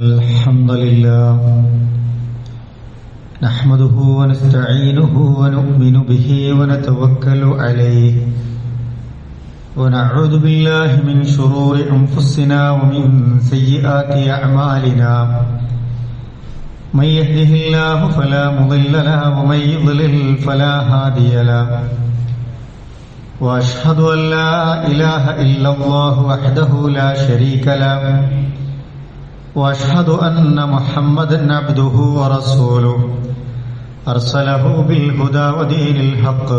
الحمد لله نحمده ونستعينه ونؤمن به ونتوكل عليه ونعوذ بالله من شرور أنفسنا ومن سيئات أعمالنا من يهده الله فلا مضل له ومن يضلل فلا هادي له وأشهد أن لا إله إلا الله وحده لا شريك له وأشهد أن محمدا عبده ورسوله أرسله بالهدى ودين الحق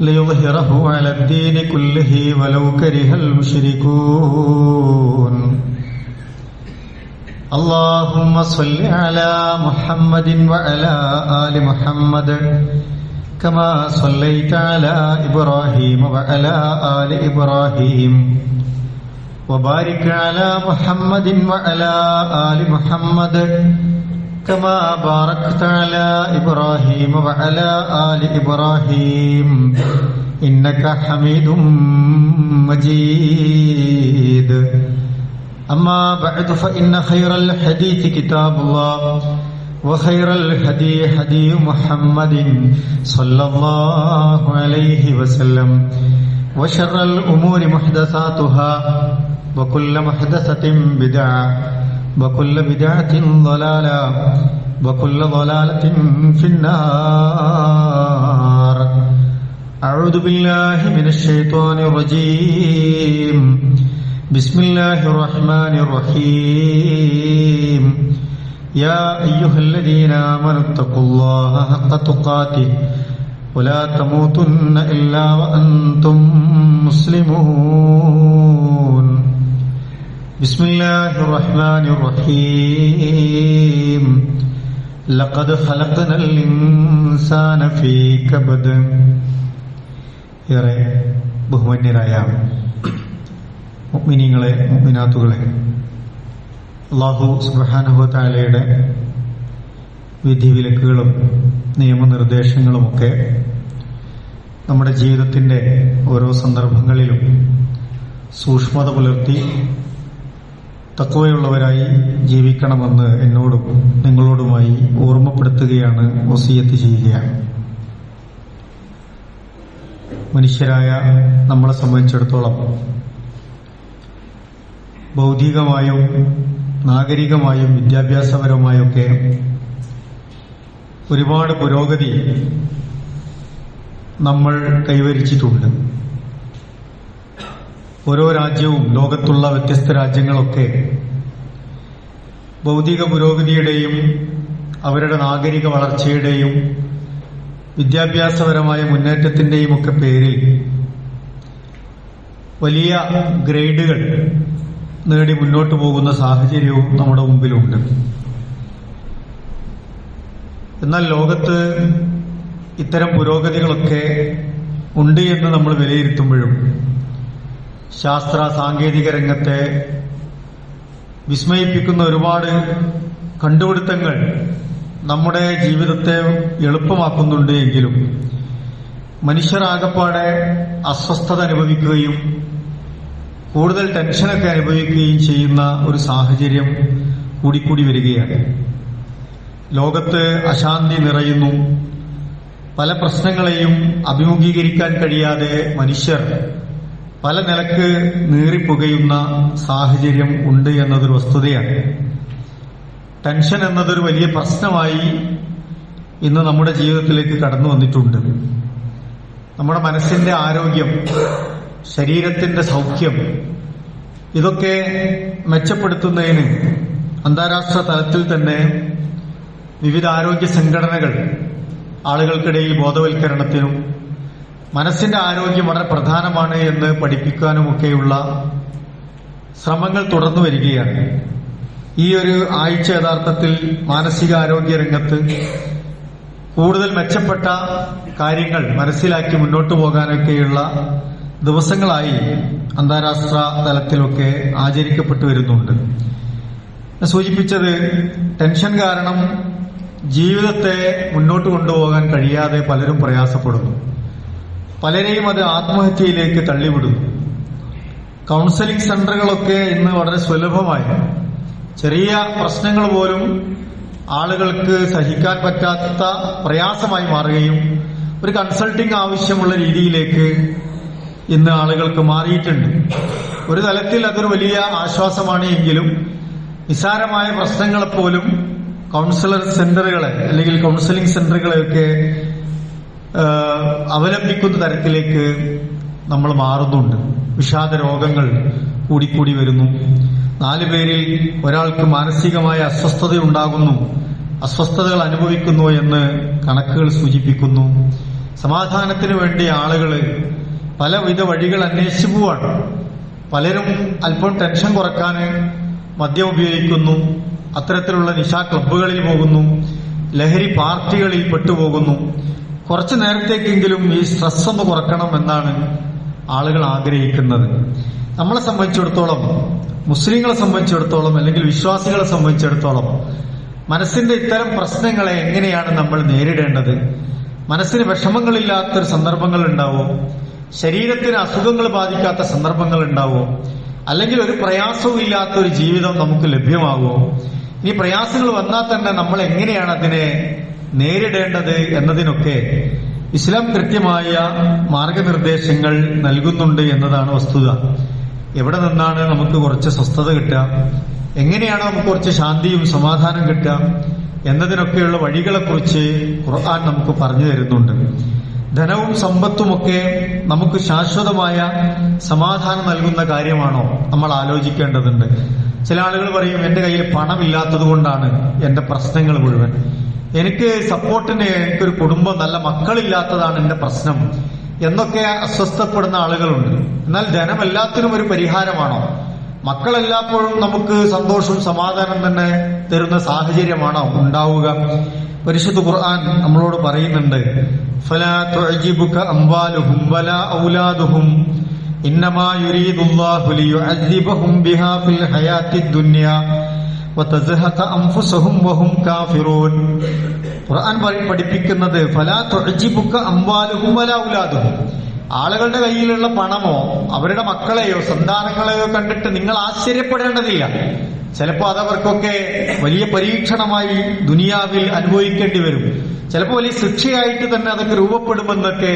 ليظهره على الدين كله ولو كره المشركون اللهم صل على محمد وعلى آل محمد كما صليت على إبراهيم وعلى آل إبراهيم وبارك على محمد وعلى آل محمد كما باركت على إبراهيم وعلى آل إبراهيم إنك حميد مجيد أما بعد فإن خير الحديث كتاب الله وخير الهدي هدي محمد صلى الله عليه وسلم وشر الأمور محدثاتها وكل محدثة بدعة وكل بدعة ضلالة وكل ضلالة في النار أعوذ بالله من الشيطان الرجيم بسم الله الرحمن الرحيم يا أيها الذين آمنوا اتقوا الله حق تقاته ولا تموتن إلا وأنتم مسلمون بسم الله الرحمن الرحيم لقد خلقنا الإنسان في كبد ഏറെ ബഹുമാന്യരായ മുഅ്മിനീങ്ങളെ മുഅ്മിനാത്തുകളെ അല്ലാഹു സുബ്ഹാനഹു വ തആലയുടെ വിധിവിലക്കുകളും നിയമനിർദ്ദേശങ്ങളുമൊക്കെ നമ്മുടെ ജീവിതത്തിൻ്റെ ഓരോ സന്ദർഭങ്ങളിലും സൂക്ഷ്മത പുലർത്തി തഖ്വയുള്ളവരായി ജീവിക്കണമെന്ന് എന്നോടും നിങ്ങളോടുമായി ഓർമ്മപ്പെടുത്തുകയാണ്, വസിയത്ത് ചെയ്യുകയാണ്. മനുഷ്യരായ നമ്മളെ സംബന്ധിച്ചിടത്തോളം ബൗദ്ധികമായും നാഗരികമായും വിദ്യാഭ്യാസപരമായൊക്കെ ഒരുപാട് പുരോഗതി നമ്മൾ കൈവരിച്ചിട്ടുണ്ട്. ഓരോ രാജ്യവും ലോകത്തുള്ള വ്യത്യസ്ത രാജ്യങ്ങളൊക്കെ ഭൗതിക പുരോഗതിയുടെയും അവരുടെ നാഗരിക വളർച്ചയുടെയും വിദ്യാഭ്യാസപരമായ മുന്നേറ്റത്തിന്റെയും ഒക്കെ പേരിൽ വലിയ ഗ്രേഡുകൾ നേടി മുന്നോട്ട് പോകുന്ന സാഹചര്യവും നമ്മുടെ മുമ്പിലുണ്ട്. എന്നാൽ ലോകത്ത് ഇത്തരം പുരോഗതികളൊക്കെ ഉണ്ട് എന്ന് നമ്മൾ വിലയിരുത്തുമ്പോഴും ശാസ്ത്ര സാങ്കേതിക രംഗത്തെ വിസ്മയിപ്പിക്കുന്ന ഒരുപാട് കണ്ടുപിടുത്തങ്ങൾ നമ്മുടെ ജീവിതത്തെ എളുപ്പമാക്കുന്നുണ്ട് എങ്കിലും മനുഷ്യർ ആകപ്പാടെ അസ്വസ്ഥത അനുഭവിക്കുകയും കൂടുതൽ ടെൻഷനൊക്കെ അനുഭവിക്കുകയും ചെയ്യുന്ന ഒരു സാഹചര്യം കൂടിക്കൂടി വരികയാണ്. ലോകത്ത് അശാന്തി നിറയുന്നു. പല പ്രശ്നങ്ങളെയും അഭിമുഖീകരിക്കാൻ കഴിയാതെ മനുഷ്യർ പല നിലക്ക് നീറിപ്പുകയുന്ന സാഹചര്യം ഉണ്ട് എന്നതൊരു വസ്തുതയാണ്. ടെൻഷൻ എന്നതൊരു വലിയ പ്രശ്നമായി ഇന്ന് നമ്മുടെ ജീവിതത്തിലേക്ക് കടന്നു വന്നിട്ടുണ്ട്. നമ്മുടെ മനസ്സിന്റെ ആരോഗ്യം, ശരീരത്തിന്റെ സൗഖ്യം, ഇതൊക്കെ മെച്ചപ്പെടുത്തുന്നതിന് അന്താരാഷ്ട്ര തലത്തിൽ തന്നെ വിവിധ ആരോഗ്യ സംഘടനകൾ ആളുകൾക്കിടയിൽ ബോധവൽക്കരണത്തിനും മനസ്സിന്റെ ആരോഗ്യം വളരെ പ്രധാനമാണ് എന്ന് പഠിപ്പിക്കാനുമൊക്കെയുള്ള ശ്രമങ്ങൾ തുടർന്നു വരികയാണ്. ഈ ഒരു ആഴ്ച യഥാർത്ഥത്തിൽ മാനസികാരോഗ്യ രംഗത്ത് കൂടുതൽ മെച്ചപ്പെട്ട കാര്യങ്ങൾ മനസ്സിലാക്കി മുന്നോട്ടു പോകാനൊക്കെയുള്ള ദിവസങ്ങളായി അന്താരാഷ്ട്ര തലത്തിലൊക്കെ ആചരിക്കപ്പെട്ടു വരുന്നുണ്ട്. സൂചിപ്പിച്ചത്, ടെൻഷൻ കാരണം ജീവിതത്തെ മുന്നോട്ട് കൊണ്ടുപോകാൻ കഴിയാതെ പലരും പ്രയാസപ്പെടുന്നു. പലരെയും അത് ആത്മഹത്യയിലേക്ക് തള്ളിവിടുന്നു. കൗൺസിലിംഗ് സെന്ററുകളൊക്കെ ഇന്ന് വളരെ സുലഭമായി ചെറിയ പ്രശ്നങ്ങൾ പോലും ആളുകൾക്ക് സഹിക്കാൻ പറ്റാത്ത പ്രയാസമായി മാറുകയും ഒരു കൺസൾട്ടിംഗ് ആവശ്യമുള്ള രീതിയിലേക്ക് ഇന്ന് ആളുകൾക്ക് മാറിയിട്ടുണ്ട്. ഒരു തലത്തിൽ അതൊരു വലിയ ആശ്വാസമാണ് എങ്കിലും നിസ്സാരമായ പ്രശ്നങ്ങളെപ്പോലും കൗൺസിലർ സെന്ററുകളെ അല്ലെങ്കിൽ കൗൺസിലിംഗ് സെന്ററുകളെയൊക്കെ അവലംബിക്കുന്ന തരത്തിലേക്ക് നമ്മൾ മാറുന്നുണ്ട്. വിഷാദ രോഗങ്ങൾ കൂടിക്കൂടി വരുന്നു. 4 പേരിൽ ഒരാൾക്ക് മാനസികമായ അസ്വസ്ഥതയുണ്ടാകുന്നു, അസ്വസ്ഥതകൾ അനുഭവിക്കുന്നു എന്ന് കണക്കുകൾ സൂചിപ്പിക്കുന്നു. സമാധാനത്തിന് വേണ്ടി ആളുകൾ പലവിധ വഴികൾ അന്വേഷിച്ചു പോവാണ്. പലരും അല്പം ടെൻഷൻ കുറക്കാൻ മദ്യം ഉപയോഗിക്കുന്നു, അത്തരത്തിലുള്ള നിശാ ക്ലബ്ബുകളിൽ പോകുന്നു, ലഹരി പാർട്ടികളിൽ പെട്ടുപോകുന്നു. കുറച്ചു നേരത്തേക്കെങ്കിലും ഈ സ്ട്രെസ് ഒന്ന് കുറക്കണം എന്നാണ് ആളുകൾ ആഗ്രഹിക്കുന്നത്. നമ്മളെ സംബന്ധിച്ചിടത്തോളം, മുസ്ലിങ്ങളെ സംബന്ധിച്ചിടത്തോളം അല്ലെങ്കിൽ വിശ്വാസികളെ സംബന്ധിച്ചിടത്തോളം മനസ്സിന്റെ ഇത്തരം പ്രശ്നങ്ങളെ എങ്ങനെയാണ് നമ്മൾ നേരിടേണ്ടത്? മനസ്സിന് വിഷമങ്ങളില്ലാത്തൊരു സന്ദർഭങ്ങൾ ഉണ്ടാവോ? ശരീരത്തിന് അസുഖങ്ങൾ ബാധിക്കാത്ത സന്ദർഭങ്ങൾ ഉണ്ടാവോ? അല്ലെങ്കിൽ ഒരു പ്രയാസവും ഇല്ലാത്തൊരു ജീവിതം നമുക്ക് ലഭ്യമാകുമോ? ഇനി പ്രയാസങ്ങൾ വന്നാൽ തന്നെ നമ്മൾ എങ്ങനെയാണ് അതിനെ നേരിടേണ്ടത് എന്നതിനൊക്കെ ഇസ്ലാം കൃത്യമായ മാർഗനിർദ്ദേശങ്ങൾ നൽകുന്നുണ്ട് എന്നതാണ് വസ്തുത. എവിടെ നിന്നാണ് നമുക്ക് കുറച്ച് സ്വസ്ഥത കിട്ടുക, എങ്ങനെയാണ് നമുക്ക് കുറച്ച് ശാന്തിയും സമാധാനം കിട്ടുക എന്നതിനൊക്കെയുള്ള വഴികളെക്കുറിച്ച് ഖുർആൻ നമുക്ക് പറഞ്ഞു തരുന്നുണ്ട്. ധനവും സമ്പത്തുമൊക്കെ നമുക്ക് ശാശ്വതമായ സമാധാനം നൽകുന്ന കാര്യമാണോ നമ്മൾ ആലോചിക്കേണ്ടതുണ്ട്. ചില ആളുകൾ പറയും, എന്റെ കയ്യിൽ പണമില്ലാത്തത് കൊണ്ടാണ് എന്റെ പ്രശ്നങ്ങൾ മുഴുവൻ, എനിക്ക് സപ്പോർട്ടിന് എനിക്കൊരു കുടുംബം, നല്ല മക്കളില്ലാത്തതാണ് എന്റെ പ്രശ്നം എന്നൊക്കെ അസ്വസ്ഥപ്പെടുന്ന ആളുകളുണ്ട്. എന്നാൽ ധനം എല്ലാത്തിനും ഒരു പരിഹാരമാണോ? മക്കളെല്ലാപ്പോഴും നമുക്ക് സന്തോഷവും സമാധാനം തന്നെ തരുന്ന സാഹചര്യമാണോ ഉണ്ടാവുക? പരിശുദ്ധ ഖുർആൻ നമ്മളോട് പറയുന്നുണ്ട്, ഫലാ തുഅ്ജിബുക അംവാലുഹും വലാ ഔലാദുഹും ഇന്നമാ യുരീദുല്ലാഹു ലിയുഅദ്ദിബഹും ബിഹാ ഫിൽ ഹയാത്തിദ് ദുനിയാ വതസ്ഹഖ അൻഫുസുഹും വഹും കാഫിറൂൻ. ഖുർആൻ പഠിപ്പിക്കുന്നത് ഫലാ തുഅ്ജിബുക അംവാലുഹും വലാ ഔലാദുഹും, ആളുകളുടെ കയ്യിലുള്ള പണമോ അവരുടെ മക്കളെയോ സന്താനങ്ങളെയോ കണ്ടിട്ട് നിങ്ങൾ ആശ്ചര്യപ്പെടേണ്ടതില്ല. ചിലപ്പോൾ അതവർക്കൊക്കെ വലിയ പരീക്ഷണമായി ദുനിയാവിൽ അനുഭവിക്കേണ്ടി വരും. ചിലപ്പോൾ വലിയ ശിക്ഷയായിട്ട് തന്നെ അതൊക്കെ രൂപപ്പെടുമെന്നൊക്കെ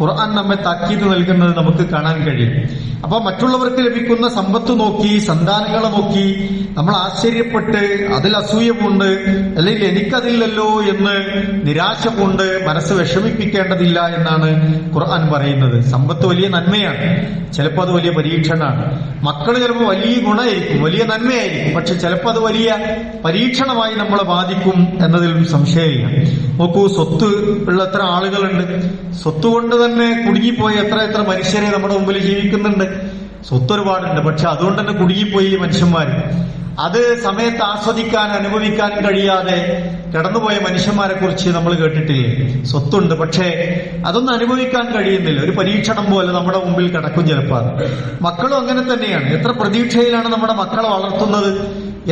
ഖുർആൻ നമ്മെ താക്കീത് നൽകുന്നത് നമുക്ക് കാണാൻ കഴിയും. അപ്പൊ മറ്റുള്ളവർക്ക് ലഭിക്കുന്ന സമ്പത്ത് നോക്കി, സന്താനങ്ങളെ നോക്കി നമ്മൾ ആശ്ചര്യപ്പെട്ട് അതിൽ അസൂയ കൊണ്ട് അല്ലെങ്കിൽ എനിക്കതില്ലല്ലോ എന്ന് നിരാശ കൊണ്ട് മനസ്സ് വിഷമിപ്പിക്കേണ്ടതില്ല എന്നാണ് ഖുർആൻ പറയുന്നത്. സമ്പത്ത് വലിയ നന്മയാണ്, ചിലപ്പോൾ അത് വലിയ പരീക്ഷണമാണ്. മക്കൾ ചിലപ്പോൾ വലിയ ഗുണമായിരിക്കും, വലിയ നന്മയായിരിക്കും, പക്ഷെ ചിലപ്പോൾ അത് വലിയ പരീക്ഷണമായി നമ്മളെ ബാധിക്കും എന്നതിലും സംശയമില്ല. നോക്കൂ, സ്വത്ത് ഉള്ള എത്ര ആളുകളുണ്ട്, സ്വത്ത് കൊണ്ട് തന്നെ കുടുങ്ങിപ്പോയി എത്ര മനുഷ്യരെ നമ്മുടെ മുമ്പിൽ ജീവിക്കുന്നുണ്ട്. സ്വത്ത് ഒരുപാടുണ്ട്, പക്ഷെ അതുകൊണ്ട് തന്നെ കുടുങ്ങിപ്പോയി മനുഷ്യന്മാർ. അത് സമയത്ത് ആസ്വദിക്കാൻ അനുഭവിക്കാൻ കഴിയാതെ കടന്നുപോയ മനുഷ്യന്മാരെ കുറിച്ച് നമ്മൾ കേട്ടിട്ടില്ലേ? സ്വത്തുണ്ട്, പക്ഷേ അതൊന്നും അനുഭവിക്കാൻ കഴിയുന്നില്ല. ഒരു പരീക്ഷണം പോലെ നമ്മുടെ മുമ്പിൽ കിടക്കും ചിലപ്പോൾ. മക്കളും അങ്ങനെ തന്നെയാണ്. എത്ര പ്രതീക്ഷയിലാണ് നമ്മുടെ മക്കളെ വളർത്തുന്നത്,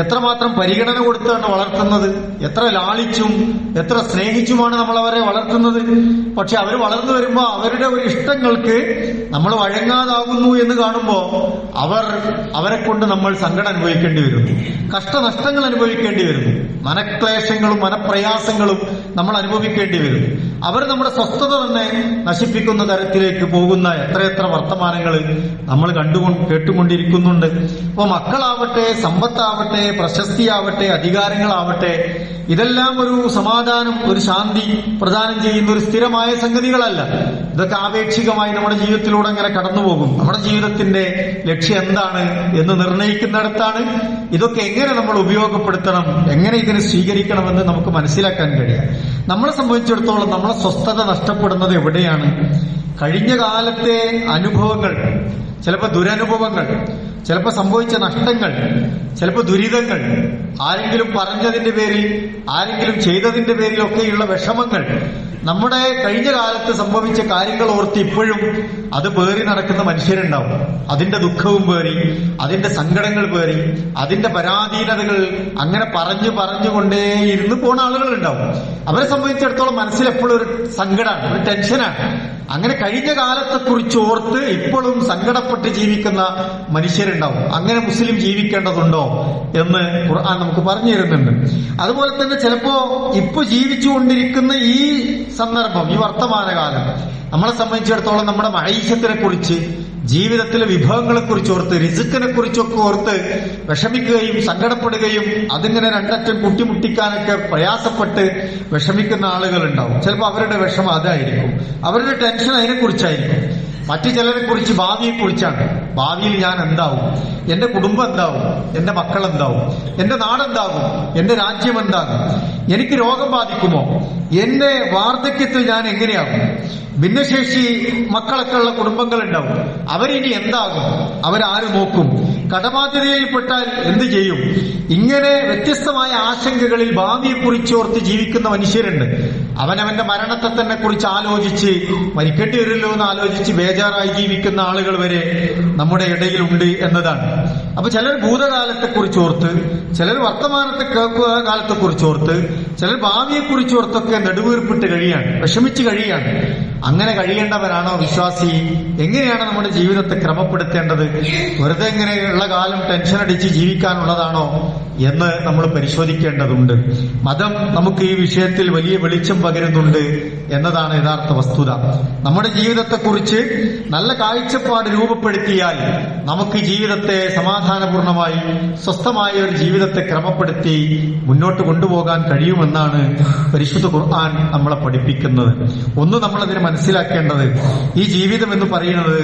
എത്രമാത്രം പരിഗണന കൊടുത്താണ് വളർത്തുന്നത്, എത്ര ലാളിച്ചും എത്ര സ്നേഹിച്ചുമാണ് നമ്മൾ അവരെ വളർത്തുന്നത്. പക്ഷെ അവർ വളർന്നു വരുമ്പോ അവരുടെ ഒരു ഇഷ്ടങ്ങൾക്ക് നമ്മൾ വഴങ്ങാതാകുന്നു എന്ന് കാണുമ്പോ അവരെ കൊണ്ട് നമ്മൾ സങ്കടം അനുഭവിക്കേണ്ടി വരുന്നു, കഷ്ടനഷ്ടങ്ങൾ അനുഭവിക്കേണ്ടി വരുന്നു, മനക്ലേശങ്ങളും മനപ്രയാസങ്ങളും നമ്മൾ അനുഭവിക്കേണ്ടി വരുന്നു. അവർ നമ്മുടെ സ്വസ്ഥത തന്നെ നശിപ്പിക്കുന്ന തരത്തിലേക്ക് പോകുന്ന എത്രയെത്ര വർത്തമാനങ്ങൾ നമ്മൾ കേട്ടുകൊണ്ടിരിക്കുന്നുണ്ട്. അപ്പൊ മക്കളാവട്ടെ, സമ്പത്താവട്ടെ, പ്രശസ്തിയാവട്ടെ, അധികാരങ്ങളാവട്ടെ, ഇതെല്ലാം ഒരു സമാധാനം, ഒരു ശാന്തി പ്രദാനം ചെയ്യുന്ന ഒരു സ്ഥിരമായ സംഗതികളല്ല. ഇതൊക്കെ ആപേക്ഷികമായി നമ്മുടെ ജീവിതത്തിലൂടെ അങ്ങനെ കടന്നുപോകും. നമ്മുടെ ജീവിതത്തിന്റെ ലക്ഷ്യം എന്താണ് എന്ന് നിർണ്ണയിക്കുന്നിടത്താണ് ഇതൊക്കെ എങ്ങനെ നമ്മൾ ഉപയോഗപ്പെടുത്തണം, എങ്ങനെ ഇതിനെ സ്വീകരിക്കണമെന്ന് നമുക്ക് മനസ്സിലാക്കാൻ കഴിയാം. നമ്മളെ സംബന്ധിച്ചിടത്തോളം നമ്മളെ സ്വസ്ഥത നഷ്ടപ്പെടുന്നത് എവിടെയാണ്? കഴിഞ്ഞ കാലത്തെ അനുഭവങ്ങൾ, ചിലപ്പോൾ ദുരനുഭവങ്ങൾ, ചിലപ്പോൾ സംഭവിച്ച നഷ്ടങ്ങൾ, ചിലപ്പോൾ ദുരിതങ്ങൾ, ആരെങ്കിലും പറഞ്ഞതിന്റെ പേരിൽ, ആരെങ്കിലും ചെയ്തതിന്റെ പേരിലൊക്കെയുള്ള വിഷമങ്ങൾ, നമ്മുടെ കഴിഞ്ഞ കാലത്ത് സംഭവിച്ച കാര്യങ്ങൾ ഓർത്ത് ഇപ്പോഴും അത് പേറി നടക്കുന്ന മനുഷ്യരുണ്ടാവും. അതിന്റെ ദുഃഖവും പേറി, അതിന്റെ സങ്കടങ്ങൾ പേറി, അതിന്റെ പരാധീനതകൾ അങ്ങനെ പറഞ്ഞുകൊണ്ടേ ഇരുന്ന് പോണ ആളുകളുണ്ടാവും. അവരെ സംബന്ധിച്ചിടത്തോളം മനസ്സിൽ എപ്പോഴും ഒരു സങ്കടമാണ്, ഒരു ടെൻഷനാണ്. അങ്ങനെ കഴിഞ്ഞ കാലത്തെക്കുറിച്ച് ഓർത്ത് ഇപ്പോഴും സങ്കടപ്പെട്ട് ജീവിക്കുന്ന മനുഷ്യരുണ്ടാവും. അങ്ങനെ മുസ്ലിം ജീവിക്കേണ്ടതുണ്ടോ എന്ന് ഖുർആൻ നമുക്ക് പറഞ്ഞു തരുന്നുണ്ട്. അതുപോലെ തന്നെ ചിലപ്പോ ഇപ്പൊ ജീവിച്ചുകൊണ്ടിരിക്കുന്ന ഈ സന്ദർഭം, ഈ വർത്തമാനകാലം നമ്മളെ സംബന്ധിച്ചിടത്തോളം നമ്മുടെ മഈശത്തിനെ കുറിച്ച്, ജീവിതത്തിലെ വിഭവങ്ങളെ കുറിച്ച് ഓർത്ത്, റിസ്ക്കിനെ കുറിച്ചൊക്കെ ഓർത്ത് വിഷമിക്കുകയും സങ്കടപ്പെടുകയും അതിങ്ങനെ രണ്ടറ്റം കൂട്ടിമുട്ടിക്കാനൊക്കെ പ്രയാസപ്പെട്ട് വിഷമിക്കുന്ന ആളുകളുണ്ടാവും. ചിലപ്പോൾ അവരുടെ വിഷമം അതായിരിക്കും, അവരുടെ ടെൻഷൻ അതിനെക്കുറിച്ചായിരിക്കും. മറ്റു ചിലരെ കുറിച്ച് ഭാവിയെ കുറിച്ചാണ്. ഭാവിയിൽ ഞാൻ എന്താവും, എന്റെ കുടുംബം എന്താവും, എന്റെ മക്കൾ എന്താവും, എന്റെ നാടെന്താകും, എന്റെ രാജ്യം എന്താകും, എനിക്ക് രോഗം ബാധിക്കുമോ, എന്റെ വാർദ്ധക്യത്തിൽ ഞാൻ എങ്ങനെയാകും, ഭിന്നശേഷി മക്കളൊക്കെ ഉള്ള കുടുംബങ്ങൾ ഉണ്ടാവും, അവരിനി എന്താകും, അവരാര് നോക്കും, കടബാധ്യതയിൽപ്പെട്ടാൽ എന്ത് ചെയ്യും, ഇങ്ങനെ വ്യത്യസ്തമായ ആശങ്കകളിൽ ഭാവിയെക്കുറിച്ച് ഓർത്ത് ജീവിക്കുന്ന മനുഷ്യരുണ്ട്. അവനവന്റെ മരണത്തെ തന്നെ കുറിച്ച് ആലോചിച്ച് മരിക്കേണ്ടി വരുമല്ലോ എന്ന് ആലോചിച്ച് ബേജാറായി ജീവിക്കുന്ന ആളുകൾ വരെ നമ്മുടെ ഇടയിലുണ്ട് എന്നതാണ്. അപ്പൊ ചിലർ ഭൂതകാലത്തെക്കുറിച്ച് ഓർത്ത്, ചിലർ വർത്തമാനത്തെ കാലത്തെക്കുറിച്ച് ഓർത്ത്, ചിലർ ഭാവിയെക്കുറിച്ച് ഓർത്തൊക്കെ നെടുവീർപ്പിട്ട് കഴിയാണ്, വിഷമിച്ച് കഴിയാണ്. അങ്ങനെ കഴിയേണ്ടവരാണോ വിശ്വാസി? എങ്ങനെയാണ് നമ്മുടെ ജീവിതത്തെ ക്രമപ്പെടുത്തേണ്ടത്? വെറുതെ ഇങ്ങനെയുള്ള കാലം ടെൻഷൻ അടിച്ച് ജീവിക്കാനുള്ളതാണോ എന്ന് നമ്മൾ പരിശോധിക്കേണ്ടതുണ്ട്. മതം നമുക്ക് ഈ വിഷയത്തിൽ വലിയ വെളിച്ചം പകരുന്നുണ്ട് എന്നതാണ് യഥാർത്ഥ വസ്തുത. നമ്മുടെ ജീവിതത്തെക്കുറിച്ച് നല്ല കാഴ്ചപ്പാട് രൂപപ്പെടുത്തിയാൽ നമുക്ക് ജീവിതത്തെ സമാധാനപൂർണമായി സ്വസ്ഥമായ ഒരു ജീവിതത്തെ ക്രമപ്പെടുത്തി മുന്നോട്ട് കൊണ്ടുപോകാൻ കഴിയുമെന്നാണ് പരിശുദ്ധ ഖുർആൻ നമ്മളെ പഠിപ്പിക്കുന്നത്. ഒന്ന് നമ്മളതിനെ മനസ്സിലാക്കേണ്ടത്, ഈ ജീവിതം എന്ന് പറയുന്നത്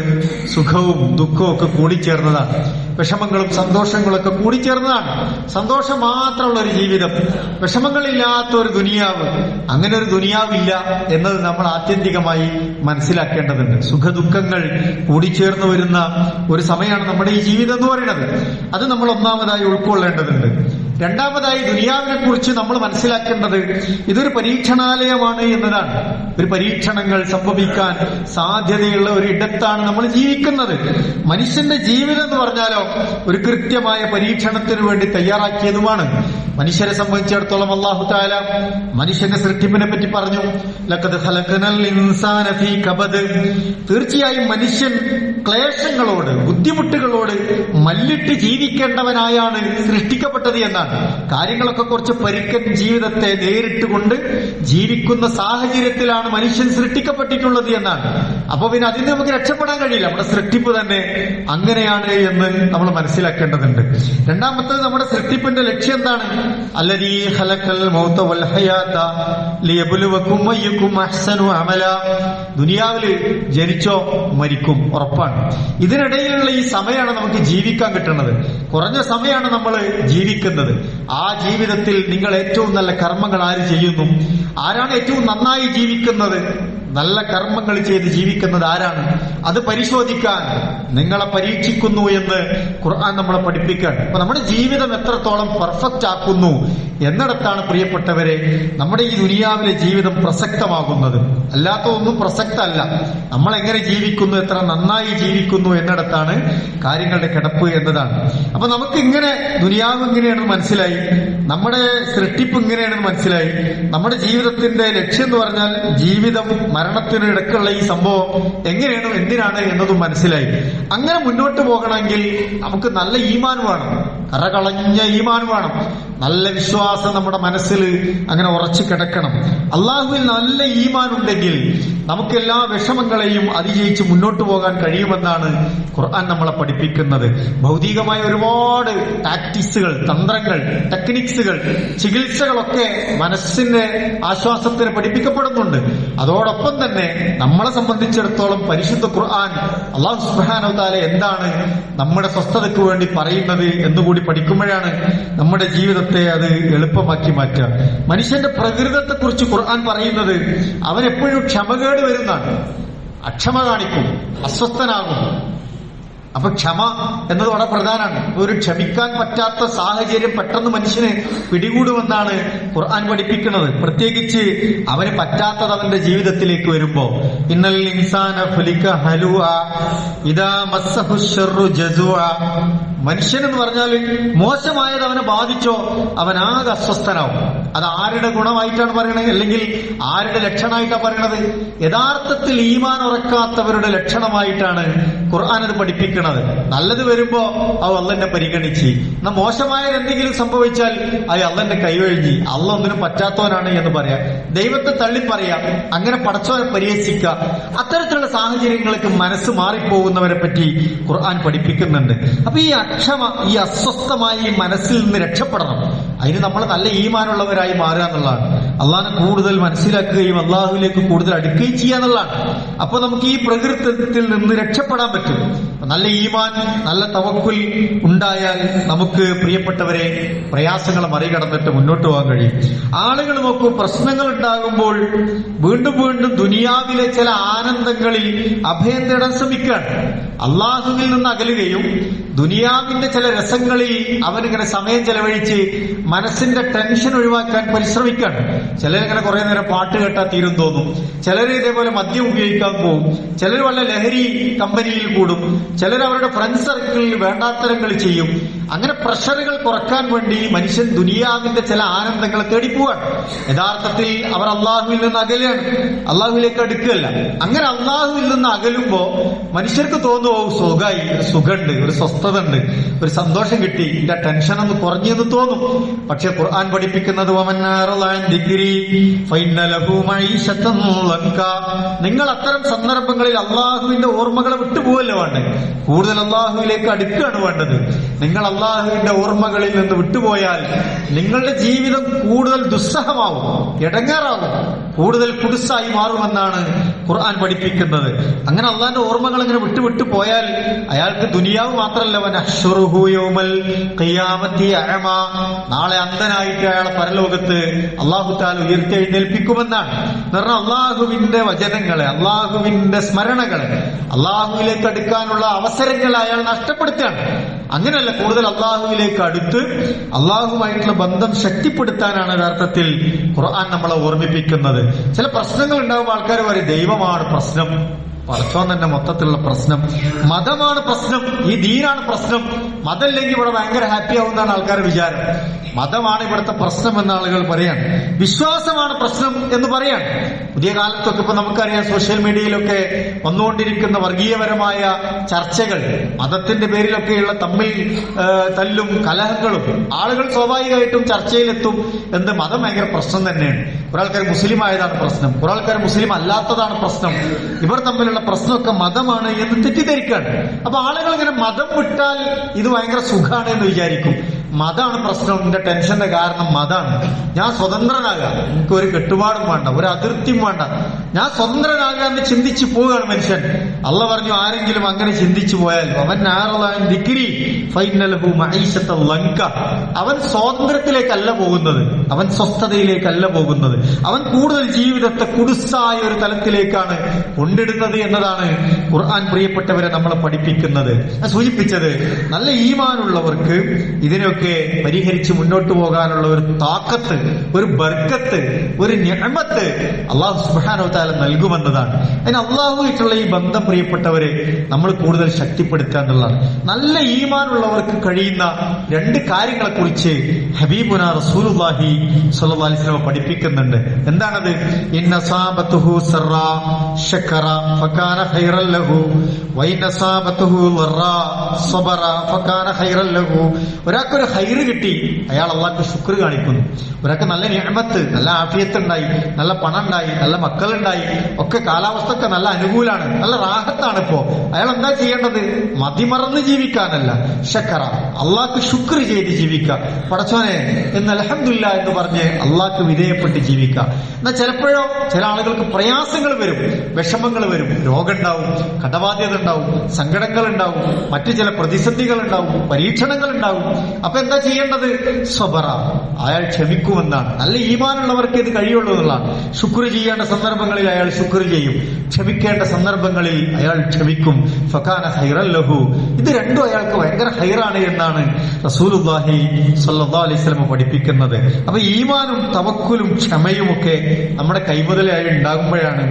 സുഖവും ദുഃഖവും ഒക്കെ കൂടിച്ചേർന്നതാണ്, വിഷമങ്ങളും സന്തോഷങ്ങളും ഒക്കെ കൂടിച്ചേർന്നതാണ്. സന്തോഷം മാത്രമുള്ള ഒരു ജീവിതം, വിഷമങ്ങളില്ലാത്ത ഒരു ദുനിയാവ്, അങ്ങനെ ഒരു ദുനിയാവില്ല എന്നത് നമ്മൾ ആത്യന്തികമായി മനസ്സിലാക്കേണ്ടതുണ്ട്. സുഖദുഃഖങ്ങൾ കൂടിച്ചേർന്ന് വരുന്ന ഒരു സമയമാണ് നമ്മുടെ ഈ ജീവിതം എന്ന് പറയുന്നത്. അത് നമ്മൾ ഒന്നാമതായി ഉൾക്കൊള്ളേണ്ടതുണ്ട്. രണ്ടാമതായി ദുനിയാവിനെ കുറിച്ച് നമ്മൾ മനസ്സിലാക്കേണ്ടത് ഇതൊരു പരീക്ഷണാലയമാണ് എന്നതാണ്. ഒരു പരീക്ഷണങ്ങൾ സംഭവിക്കാൻ സാധ്യതയുള്ള ഒരു ഇടത്താണ് നമ്മൾ ജീവിക്കുന്നത്. മനുഷ്യന്റെ ജീവിതം എന്ന് പറഞ്ഞാലോ ഒരു കൃത്യമായ പരീക്ഷണത്തിന് വേണ്ടി തയ്യാറാക്കിയതുമാണ്. മനുഷ്യരെ സംബന്ധിച്ചിടത്തോളം അല്ലാഹു തആല മനുഷ്യന്റെ സൃഷ്ടിപ്പിനെ പറ്റി പറഞ്ഞു, ലഖദ് ഖലഖനൽ ഇൻസാന ഫീ കബദ്. തീർച്ചയായും മനുഷ്യൻ ക്ലേശങ്ങളോട്, ബുദ്ധിമുട്ടുകളോട് മല്ലിട്ട് ജീവിക്കേണ്ടവനായാണ് സൃഷ്ടിക്കപ്പെട്ടത് എന്നാണ്. കാര്യങ്ങളൊക്കെ കുറച്ച് പരുക്കൻ ജീവിതത്തെ നേരിട്ടുകൊണ്ട് ജീവിക്കുന്ന സാഹചര്യത്തിലാണ് മനുഷ്യൻ സൃഷ്ടിക്കപ്പെട്ടിട്ടുള്ളത് എന്നാണ്. അപ്പൊ പിന്നെ അതിന് നമുക്ക് രക്ഷപ്പെടാൻ കഴിയില്ല. നമ്മുടെ സൃഷ്ടിപ്പ് തന്നെ അങ്ങനെയാണ് എന്ന് നമ്മൾ മനസ്സിലാക്കേണ്ടതുണ്ട്. രണ്ടാമത്തത്, നമ്മുടെ സൃഷ്ടിപ്പിന്റെ ലക്ഷ്യം എന്താണ്? അല്ലദീ ഖലഖൽ മൗത വൽ ഹയാത ലിയബ്ലുവകും അയ്യുകും അഹ്സനു അമല. ദുനിയാവിൽ ജനിച്ചോ മരിക്കും, ഉറപ്പാണ്. ഇതിനിടയിലുള്ള ഈ സമയമാണ് നമുക്ക് ജീവിക്കാൻ കിട്ടുന്നത്. കുറഞ്ഞ സമയമാണ് നമ്മൾ ജീവിക്കുന്നത്. ആ ജീവിതത്തിൽ നിങ്ങൾ ഏറ്റവും നല്ല കർമ്മങ്ങൾ ആര് ചെയ്യുന്നു? ആരാണ് ഏറ്റവും നന്നായി ജീവിക്കുന്നത്? നല്ല കർമ്മങ്ങൾ ചെയ്ത് ജീവിക്കുന്നത് ആരാണ്? അത് പരിശോധിക്കാൻ നിങ്ങളെ പരീക്ഷിക്കുന്നു എന്ന് ഖുർആൻ നമ്മളെ പഠിപ്പിക്കാൻ. അപ്പൊ നമ്മുടെ ജീവിതം എത്രത്തോളം പെർഫെക്റ്റ് ആക്കുന്നു എന്നിടത്താണ് പ്രിയപ്പെട്ടവരെ നമ്മുടെ ഈ ദുനിയാവിലെ ജീവിതം പ്രസക്തമാകുന്നത്. അല്ലാത്തതൊന്നും പ്രസക്തമല്ല. നമ്മൾ എങ്ങനെ ജീവിക്കുന്നു, എത്ര നന്നായി ജീവിക്കുന്നു എന്നിടത്താണ് കാര്യങ്ങളുടെ കിടപ്പ് എന്നതാണ്. അപ്പൊ നമുക്ക് ഇങ്ങനെ ദുനിയാവ് ഇങ്ങനെയാണെന്ന് മനസ്സിലായി, നമ്മുടെ സൃഷ്ടിപ്പ് ഇങ്ങനെയാണെന്ന് മനസ്സിലായി, നമ്മുടെ ജീവിതത്തിന്റെ ലക്ഷ്യം എന്ന് പറഞ്ഞാൽ ജീവിതം മരണത്തിന് ഇടയ്ക്കുള്ള ഈ സംഭവം എങ്ങനെയാണ്, എന്തിനാണ് എന്നതും മനസ്സിലായി. അങ്ങനെ മുന്നോട്ട് പോകണമെങ്കിൽ നമുക്ക് നല്ല ഈമാൻ വേണം, കറകളഞ്ഞ ഈമാൻ വേണം, നല്ല വിശ്വാസം നമ്മുടെ മനസ്സിൽ അങ്ങനെ ഉറച്ചു കിടക്കണം. അള്ളാഹുവിൽ നല്ല ഈമാൻ ഉണ്ടെങ്കിൽ നമുക്ക് എല്ലാ വിഷമങ്ങളെയും അതിജയിച്ച് മുന്നോട്ട് പോകാൻ കഴിയുമെന്നാണ് ഖുർആൻ നമ്മളെ പഠിപ്പിക്കുന്നത്. ഭൗതികമായ ഒരുപാട് ടാക്ടിക്സുകൾ, തന്ത്രങ്ങൾ, ടെക്നിക്സുകൾ, ചികിത്സകളൊക്കെ മനസ്സിന്റെ ആശ്വാസത്തിന് പഠിപ്പിക്കപ്പെടുന്നുണ്ട്. അതോടൊപ്പം തന്നെ നമ്മളെ സംബന്ധിച്ചിടത്തോളം പരിശുദ്ധ ഖുർആൻ അല്ലാഹു സുബ്ഹാനഹു വ തആല എന്താണ് നമ്മുടെ സ്വസ്ഥതയ്ക്ക് വേണ്ടി പറയുന്നത് എന്നുകൂടി പഠിക്കുമ്പോഴാണ് നമ്മുടെ ജീവിതത്തെ അത് എളുപ്പമാക്കി മാറ്റുക. മനുഷ്യന്റെ പ്രകൃതത്തെ കുറിച്ച് ഖുർആൻ പറയുന്നത് അവൻ എപ്പോഴും ക്ഷമകേട് വരുന്നതാണ്, അക്ഷമ കാണിക്കും, അസ്വസ്ഥനാകും. അപ്പൊ ക്ഷമ എന്നത് വളരെ പ്രധാനമാണ്. ഒരു ക്ഷമിക്കാൻ പറ്റാത്ത സാഹചര്യം പെട്ടെന്ന് മനുഷ്യന് പിടികൂടുമെന്നാണ് ഖുർആൻ പഠിപ്പിക്കുന്നത്. പ്രത്യേകിച്ച് അവന് പറ്റാത്തത് അവന്റെ ജീവിതത്തിലേക്ക് വരുമ്പോ, ഇന്നൽ ഇൻസാന ഖുലിക ഹലുഅ ഇദാ മസ്സഹു ശർറു ജസുഅ. മനുഷ്യൻ എന്ന് പറഞ്ഞാൽ മോശമായത് അവനെ ബാധിച്ചോ അവനാകെ അസ്വസ്ഥനാവും. അത് ആരുടെ ഗുണമായിട്ടാണ് പറയണത്, അല്ലെങ്കിൽ ആരുടെ ലക്ഷണമായിട്ടാണ് പറയണത്? യഥാർത്ഥത്തിൽ ഈമാൻ ഉറക്കാത്തവരുടെ ലക്ഷണമായിട്ടാണ് ഖുർആൻ അത് പഠിപ്പിക്കുന്നത്. നല്ലത് വരുമ്പോ അത് അള്ളാഹനെ പരിഗണിച്ച്, എന്നാൽ മോശമായത് എന്തെങ്കിലും സംഭവിച്ചാൽ അത് അള്ളാഹന്റെ കൈവഴിഞ്ഞ് അള്ളാഹ് ഒന്നിനും പറ്റാത്തവനാണ് എന്ന് പറയാം, ദൈവത്തെ തള്ളി പറയാം, അങ്ങനെ പടച്ചവനെ പരിഹസിക്കുക. അത്തരത്തിലുള്ള സാഹചര്യങ്ങൾക്ക് മനസ്സ് മാറിപ്പോകുന്നവരെ പറ്റി ഖുർആൻ പഠിപ്പിക്കുന്നുണ്ട്. അപ്പൊ ഈ ഈ അസ്വസ്ഥമായ ഈ മനസ്സിൽ നിന്ന് രക്ഷപ്പെടണം. അതിന് നമ്മൾ നല്ല ഈമാനുള്ളവരായി മാറുക എന്നുള്ളതാണ്. അള്ളാഹിനെ കൂടുതൽ മനസ്സിലാക്കുകയും അള്ളാഹുവിലേക്ക് കൂടുതൽ അടുക്കുകയും ചെയ്യുക എന്നുള്ളതാണ്. അപ്പൊ നമുക്ക് ഈ പ്രകൃതത്തിൽ നിന്ന് രക്ഷപ്പെടാൻ പറ്റും. നല്ല ഈമാൻ, നല്ല തവക്കുൽ ഉണ്ടായാൽ നമുക്ക് പ്രിയപ്പെട്ടവരെ പ്രയാസങ്ങൾ മറികടന്നിട്ട് മുന്നോട്ട് പോകാൻ കഴിയും. ആളുകൾ നോക്കൂ, പ്രശ്നങ്ങൾ ഉണ്ടാകുമ്പോൾ വീണ്ടും വീണ്ടും ദുനിയാവിലെ ചില ആനന്ദങ്ങളിൽ അഭയം തേടാൻ ശ്രമിക്കുകയാണ്. അള്ളാഹുവിൽ നിന്ന് അകലുകയും ദുനിയാവിന്റെ ചില രസങ്ങളിൽ അവനിങ്ങനെ സമയം ചെലവഴിച്ച് മനസ്സിന്റെ ടെൻഷൻ ഒഴിവാക്കാൻ പരിശ്രമിക്കുകയാണ്. ചിലരിങ്ങനെ കുറെ നേരം പാട്ട് കേട്ടാൽ തീരും തോന്നും, ചിലർ ഇതേപോലെ മദ്യം ഉപയോഗിക്കാൻ പോകും, ചിലർ വല്ല ലഹരി കമ്പനിയിൽ കൂടും, ചിലർ അവരുടെ ഫ്രണ്ട് സർക്കിളിൽ വേണ്ടാത്തരങ്ങൾ ചെയ്യും. അങ്ങനെ പ്രഷറുകൾ കുറക്കാൻ വേണ്ടി മനുഷ്യൻ ദുനിയാവിന്റെ ചില ആനന്ദങ്ങളെ തേടിപ്പോവാണ്. യഥാർത്ഥത്തിൽ അവർ അള്ളാഹുവിൽ നിന്ന് അകലെയാണ്, അള്ളാഹുവിലേക്ക് അടുക്കുകയല്ല. അങ്ങനെ അള്ളാഹുവിൽ നിന്ന് അകലുമ്പോ മനുഷ്യർക്ക് തോന്നുന്നു, സുഖമായി, ഒരു സുഖമുണ്ട്, ഒരു സ്വസ്ഥത ഉണ്ട്, ഒരു സന്തോഷം കിട്ടി, എന്റെ ടെൻഷൻ ഒന്ന് കുറഞ്ഞെന്ന് തോന്നും. പക്ഷെ ഖുർആൻ പഠിപ്പിക്കുന്നത് നിങ്ങൾ അത്തരം സന്ദർഭങ്ങളിൽ അള്ളാഹുവിന്റെ ഓർമ്മകളെ വിട്ടുപോകല്ലേ വേണ്ടത്, കൂടുതൽ അള്ളാഹുവിലേക്ക് അടുക്കുകയാണ് വേണ്ടത്. നിങ്ങൾ അള്ളാഹുവിന്റെ ഓർമ്മകളിൽ നിന്ന് വിട്ടുപോയാൽ നിങ്ങളുടെ ജീവിതം കൂടുതൽ ദുസ്സഹമാവും, ഇടങ്ങേറാവും, കൂടുതൽ കുടുസായി മാറുമെന്നാണ് ഖുർആൻ പഠിപ്പിക്കുന്നത്. അങ്ങനെ അള്ളാഹിന്റെ ഓർമ്മകൾ ഇങ്ങനെ വിട്ടു പോയാൽ അയാൾക്ക് ദുനിയാവ് മാത്രമല്ല, നാളെ അന്ധനായിട്ട് അയാളെ പരലോകത്ത് അള്ളാഹു തആല ഉയർത്തെഴുന്നേൽപ്പിക്കുമെന്നാണ്. കാരണം അള്ളാഹുവിന്റെ വചനങ്ങളെ, അള്ളാഹുവിന്റെ സ്മരണകളെ, അള്ളാഹുവിലേക്ക് അടുക്കാനുള്ള അവസരങ്ങൾ അയാൾ നഷ്ടപ്പെടുത്തുകയാണ്. അങ്ങനെയല്ല, കൂടുതൽ അള്ളാഹുവിലേക്ക് അടുത്ത് അള്ളാഹുമായിട്ടുള്ള ബന്ധം ശക്തിപ്പെടുത്താനാണ് യഥാർത്ഥത്തിൽ ഖുർആൻ നമ്മളെ ഓർമ്മിപ്പിക്കുന്നത്. ചില പ്രശ്നങ്ങൾ ഉണ്ടാകുമ്പോൾ ആൾക്കാർ പറയും ദൈവമാണ് പ്രശ്നം, പടച്ചോൻ തന്നെ മൊത്തത്തിലുള്ള പ്രശ്നം, മതമാണ് പ്രശ്നം, ഈ ദീനാണ് പ്രശ്നം, മതമില്ലെങ്കിൽ ഇവിടെ ഭയങ്കര ഹാപ്പി ആവുന്നതാണ് ആൾക്കാരുടെ വിചാരം. മതമാണ് ഇവിടുത്തെ പ്രശ്നം എന്ന ആളുകൾ പറയാണ്, വിശ്വാസമാണ് പ്രശ്നം എന്ന് പറയാണ്. പുതിയ കാലത്തൊക്കെ ഇപ്പൊ നമുക്കറിയാം, സോഷ്യൽ മീഡിയയിലൊക്കെ വന്നുകൊണ്ടിരിക്കുന്ന വർഗീയപരമായ ചർച്ചകൾ, മതത്തിന്റെ പേരിലൊക്കെയുള്ള തമ്മിൽ തല്ലും കലഹങ്ങളും, ആളുകൾ സ്വാഭാവികമായിട്ടും ചർച്ചയിലെത്തും. എന്ത് മതം ഭയങ്കര പ്രശ്നം തന്നെയാണ്, ഒരാൾക്കാർ മുസ്ലിം ആയതാണ് പ്രശ്നം, ഒരാൾക്കാർ മുസ്ലിം അല്ലാത്തതാണ് പ്രശ്നം, ഇവർ തമ്മിലുള്ള പ്രശ്നമൊക്കെ മതമാണ് എന്ന് തെറ്റിദ്ധരിക്കാണ്. അപ്പൊ ആളുകൾ ഇങ്ങനെ മതം വിട്ടാൽ ഇത് ഭയങ്കര സുഖമാണ് എന്ന് വിചാരിക്കും. മതമാണ് പ്രശ്നം, എന്റെ ടെൻഷന്റെ കാരണം മതമാണ്. ഞാൻ സ്വതന്ത്രനാകാം, എനിക്ക് ഒരു കെട്ടുപാടും വേണ്ട, ഒരു അതിർത്തിയും വേണ്ട, ഞാൻ സ്വതന്ത്രനാകാൻ ചിന്തിച്ചു പോവുകയാണ് മനുഷ്യൻ. അള്ളാഹ് പറഞ്ഞു, ആരെങ്കിലും അങ്ങനെ ചിന്തിച്ചു പോയാൽ അവൻ സ്വാതന്ത്ര്യത്തിലേക്കല്ല പോകുന്നത്, അവൻ സ്വസ്ഥതയിലേക്കല്ല പോകുന്നത്, അവൻ കൂടുതൽ ജീവിതത്തെ കുടുസായ ഒരു തലത്തിലേക്കാണ് കൊണ്ടിടുന്നത് എന്നതാണ് ഖുർആൻ പ്രിയപ്പെട്ടവരെ നമ്മളെ പഠിപ്പിക്കുന്നത്. സൂചിപ്പിച്ചത് നല്ല ഈമാനുള്ളവർക്ക് ഇതിനൊക്കെ പരിഹരിച്ച് മുന്നോട്ട് പോകാനുള്ള ഒരു താക്കത്ത്, ഒരു ബർക്കത്ത്, ഒരു നിഅമത്ത് അല്ലാഹു സുബ്ഹാനഹു വ തആല നൽകുമെന്നതാണ്. അതിന് അള്ളാഹുവായിട്ടുള്ള ഈ ബന്ധം പ്രിയപ്പെട്ടവരെ നമ്മൾ കൂടുതൽ ശക്തിപ്പെടുത്തുക എന്നുള്ളതാണ്. നല്ല ഈമാനുള്ളവർക്ക് കഴിയുന്ന രണ്ട് കാര്യങ്ങളെ കുറിച്ച് ഹബീബുനാ റസൂലുള്ളാഹി സ്വല്ലല്ലാഹു അലൈഹി വസല്ലം പഠിപ്പിക്കുന്നുണ്ട്. എന്താണത്? ഇന്നസാബതുഹു സറാ ശക്കറ ഫകാന ഖൈറൻ ലഹു വൈനസാബതുഹു ലറാ സബറ ഫകാന ഖൈറൻ ലഹു. ഒരാൾക്കൊരു ഹൈറ് കിട്ടി, അയാൾ അള്ളാഹ്ക്ക് ശുക്ർ കാണിക്കുന്നു. ഒരാൾക്ക് നല്ല നിഅമത്ത്, നല്ല ആഫിയത്ത് ഉണ്ടായി, നല്ല പണം ഉണ്ടായി, നല്ല മക്കളുണ്ടായി, ഒക്കെ കാലാവസ്ഥ ഒക്കെ നല്ല അനുകൂലാണ്, നല്ല റാഹത്താണ്. ഇപ്പോ അയാൾ എന്താ ചെയ്യേണ്ടത്? മതിമറന്ന് ജീവിക്കാനല്ല, ശക്കറ, അള്ളാഹ്ക്ക് ശുക്ർ ചെയ്ത് ജീവിക്കുക. പടച്ചോനെ എന്ന് അൽഹംദുലില്ലാഹ് എന്ന് പറഞ്ഞ് അള്ളാഹ്ക്ക് വിധേയപ്പെട്ട് ജീവിക്കുക. എന്നാൽ ചിലപ്പോഴോ ചില ആളുകൾക്ക് പ്രയാസങ്ങൾ വരും, വിഷമങ്ങൾ വരും, രോഗം ഉണ്ടാവും, കടബാധ്യത ഉണ്ടാവും, സങ്കടങ്ങൾ ഉണ്ടാവും, മറ്റു ചില പ്രതിസന്ധികൾ ഉണ്ടാവും, പരീക്ഷണങ്ങൾ ഉണ്ടാവും. അപ്പൊ എന്താ ചെയ്യേണ്ടത്? സ്വബറ, അയാൾ ക്ഷമിക്കുമെന്നാണ്. നല്ല ഈമാനുള്ളവർക്ക് ഇത് കഴിയുള്ളൂ എന്നുള്ളതാണ്. ശുക്ർ ചെയ്യേണ്ട സന്ദർഭങ്ങളിൽ അയാൾ ശുക്ർ ചെയ്യും, ക്ഷമിക്കേണ്ട സന്ദർഭങ്ങളിൽ അയാൾ ക്ഷമിക്കും. ഫകാന ഖൈറൻ ലഹു. ഇത് രണ്ടും അയാൾക്ക് ഭയങ്കര ഹൈറാണ് എന്നാണ് റസൂലുള്ളാഹി സ്വല്ലല്ലാഹു അലൈഹി വസല്ലം പഠിപ്പിക്കുന്നത്. അപ്പൊ ഈമാനും തവക്കുലും ക്ഷമയും ഒക്കെ നമ്മുടെ കൈമുതലായി ഉണ്ടാകുമ്പോഴാണ്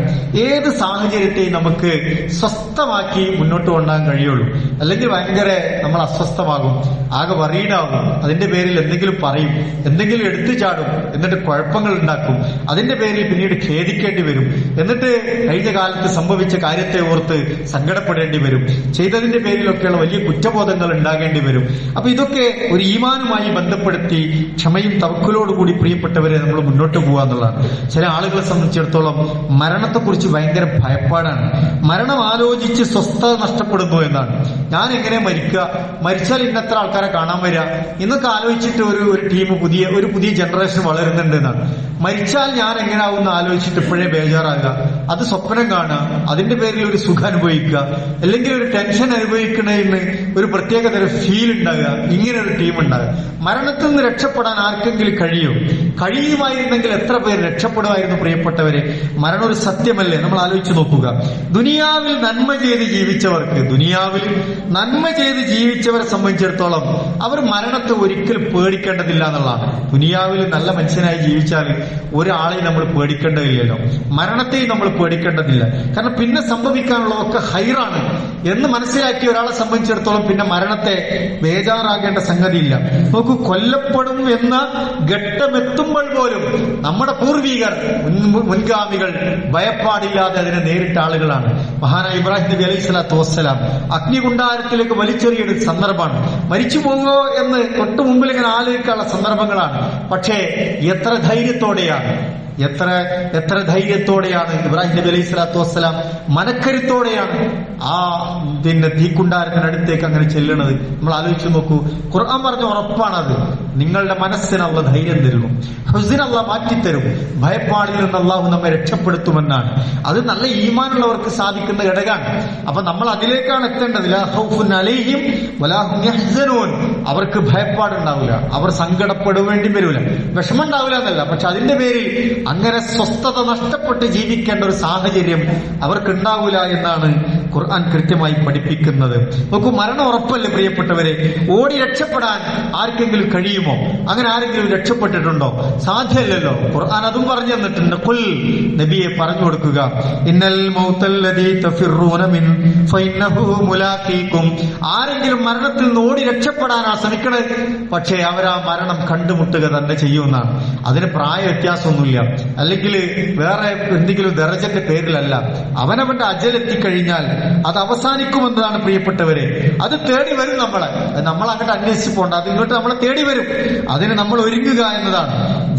ഏത് സാഹചര്യത്തെയും നമുക്ക് സ്വസ്ഥമാക്കി മുന്നോട്ട് കൊണ്ടുപോകാൻ കഴിയുള്ളൂ. അല്ലെങ്കിൽ ഭയങ്കര നമ്മൾ അസ്വസ്ഥമാകും, ആകെ വറീഡാകും, അതിന്റെ പേരിൽ എന്തെങ്കിലും പറയും, എന്തെങ്കിലും എടുത്തു ചാടും, എന്നിട്ട് കുഴപ്പങ്ങൾ ഉണ്ടാക്കും. അതിന്റെ പേരിൽ പിന്നീട് ഖേദിക്കേണ്ടി വരും. എന്നിട്ട് കഴിഞ്ഞ കാലത്ത് സംഭവിച്ച കാര്യത്തെ ഓർത്ത് സങ്കടപ്പെടേണ്ടി വരും. ചെയ്തതിന്റെ പേരിലൊക്കെയുള്ള വലിയ കുറ്റബോധങ്ങൾ ഉണ്ടാകേണ്ടി വരും. അപ്പൊ ഇതൊക്കെ ഒരു ഈമാനുമായി ബന്ധപ്പെടുത്തി ക്ഷമയും തവക്കുലോടുകൂടി പ്രിയപ്പെട്ടവരെ നമ്മൾ മുന്നോട്ട് പോകുക എന്നുള്ളതാണ്. ചില ആളുകളെ സംബന്ധിച്ചിടത്തോളം മരണത്തെക്കുറിച്ച് ഭയങ്കര ഭയപ്പാടാണ്. മരണം ആലോചിച്ച് സ്വസ്ഥത നഷ്ടപ്പെടുന്നു എന്നാണ്. ഞാൻ എങ്ങനെ മരിക്കുക, മരിച്ചാൽ ഇന്നത്ര ആൾക്കാരെ കാണാൻ വരിക, ഇന്നൊക്കെ ആലോചിച്ചിട്ട് ഒരു ടീം ഒരു പുതിയ ജനറേഷൻ വളരുന്നുണ്ട് എന്നാണ്. മരിച്ചാൽ ഞാൻ എങ്ങനെ ആവുമെന്ന് ആലോചിച്ചിട്ട് ഇപ്പോഴേ ബേജാറാകുക, അത് സ്വപ്നം കാണുക, അതിന്റെ പേരിൽ ഒരു സുഖം അനുഭവിക്കുക, അല്ലെങ്കിൽ ഒരു ടെൻഷൻ അനുഭവിക്കണേന്ന് ഒരു പ്രത്യേക തരം ഫീൽ ഉണ്ടാകുക, ഇങ്ങനെ ഒരു ടീം ഉണ്ടാകുക. മരണത്തിൽ നിന്ന് രക്ഷപ്പെടാൻ ആർക്കെങ്കിലും കഴിയുമായിരുന്നെങ്കിൽ എത്ര പേര് രക്ഷപ്പെടുമായിരുന്നു പ്രിയപ്പെട്ടവരെ? മരണം ഒരു സത്യമല്ലേ? നമ്മൾ ആലോചിച്ച് നോക്കുക. ദുനിയാവിൽ നന്മ ചെയ്ത് ജീവിച്ചവരെ സംബന്ധിച്ചിടത്തോളം അവർ മരണത്തെ ഒരിക്കലും പേടിക്കേണ്ടതില്ല എന്നുള്ളതാണ്. ദുനിയാവിൽ നല്ല മനുഷ്യനായി ജീവിച്ചാൽ ഒരാളെയും നമ്മൾ പേടിക്കേണ്ടതില്ലല്ലോ, മരണത്തെയും നമ്മൾ പേടിക്കേണ്ടതില്ല. കാരണം പിന്നെ സംഭവിക്കാനുള്ളതൊക്കെ ഹൈറാണ് എന്ന് മനസ്സിലാക്കിയ ഒരാളെ സംബന്ധിച്ചിടത്തോളം പിന്നെ മരണത്തെ ബേജാറാകേണ്ട സംഗതിയില്ല. നോക്കൂ, കൊല്ലപ്പെടും എന്ന ഘട്ടമെത്തുമ്പോൾ പോലും നമ്മുടെ പൂർവികർ, മുൻഗാമികൾ ഭയപ്പാടില്ലാതെ അതിനെ നേരിട്ട ആളുകളാണ്. മഹാനായ ഇബ്രാഹിം നബി അലൈഹി സ്വലാത്തു വസ്സലാം അഗ്നികുണ്ടാരത്തിലേക്ക് വലിച്ചെറിയൊരു സന്ദർഭമാണ്. മരിച്ചു പോകുമോ എന്ന് തൊട്ടു മുമ്പിൽ ഇങ്ങനെ ആലോചിക്കാനുള്ള സന്ദർഭങ്ങളാണ്. പക്ഷേ എത്ര ധൈര്യത്തോടെയാണ് ഇബ്രാഹിം നബി അലൈഹി സ്വലാത്തു വസ്സലാം മനക്കരുത്തോടെയാണ് ആ തീക്കുണ്ടാരത്തിനടുത്തേക്ക് അങ്ങനെ ചെല്ലണത്. നമ്മൾ ആലോചിച്ച് നോക്കൂ. ഖുർആൻ പറഞ്ഞ ഉറപ്പാണത്. നിങ്ങളുടെ മനസ്സിന് അല്ലാഹു ധൈര്യം തരുന്നു, ഹുസ്ൻ അല്ലാഹു മാറ്റിത്തരും, ഭയപ്പാടിൽ നിന്ന് അല്ലാഹു നമ്മെ രക്ഷപ്പെടുത്തുമെന്നാണ്. അത് നല്ല ഈമാനുള്ളവർക്ക് സാധിക്കുന്ന ഘടകമാണ്. അപ്പൊ നമ്മൾ അതിലേക്കാണ് എത്തേണ്ടത്. ലാ ഖൗഫുൻ അലൈഹിം വലാ ഹും യഹ്സനൂൻ. അവർക്ക് ഭയപ്പാടുണ്ടാവില്ല, അവർ സങ്കടപ്പെടേണ്ടി വരില്ല, വിഷമം ഉണ്ടാവില്ല എന്നല്ല, പക്ഷെ അതിന്റെ പേരിൽ അങ്ങനെ സ്വസ്ഥത നഷ്ടപ്പെട്ട് ജീവിക്കേണ്ട ഒരു സാഹചര്യം അവർക്കുണ്ടാവില്ല എന്നാണ് ഖുർആൻ കൃത്യമായി പഠിപ്പിക്കുന്നത്. നോക്കൂ, മരണം ഉറപ്പല്ലേ പ്രിയപ്പെട്ടവരെ? ഓടി രക്ഷപ്പെടാൻ ആർക്കെങ്കിലും കഴിയുമോ? അങ്ങനെ ആരെങ്കിലും രക്ഷപ്പെട്ടിട്ടുണ്ടോ? സാധ്യമല്ലല്ലോ. ഖുർആൻ അതും പറഞ്ഞു തന്നിട്ടുണ്ട്. ഖുൽ, നബിയെ പറഞ്ഞു കൊടുക്കുക, ഇന്നൽ മൗതല്ലദീ തഫിറൂന മിൻ ഫഇന്നഹു മുലാഖീകും. ആരെങ്കിലും മരണത്തിൽ നിന്ന് ഓടി രക്ഷപ്പെടാനാ ശ്രമിക്കണത്, പക്ഷേ അവരാ മരണം കണ്ടുമുട്ടുക തന്നെ ചെയ്യുമെന്നാണ്. അതിന് പ്രായ വ്യത്യാസമൊന്നുമില്ല, അല്ലെങ്കിൽ വേറെ എന്തെങ്കിലും ദറജന്റെ പേരിലല്ല. അവനവന്റെ അജലെത്തിക്കഴിഞ്ഞാൽ അത് അവസാനിക്കുമെന്നതാണ് പ്രിയപ്പെട്ടവരെ. അത് തേടി വരും നമ്മളെ. നമ്മൾ അങ്ങോട്ട് അന്വേഷിച്ച് പോകണ്ട, അത് ഇങ്ങോട്ട് നമ്മളെ തേടി വരും. അതിന് നമ്മൾ ഒരുങ്ങുക എന്നതാണ്.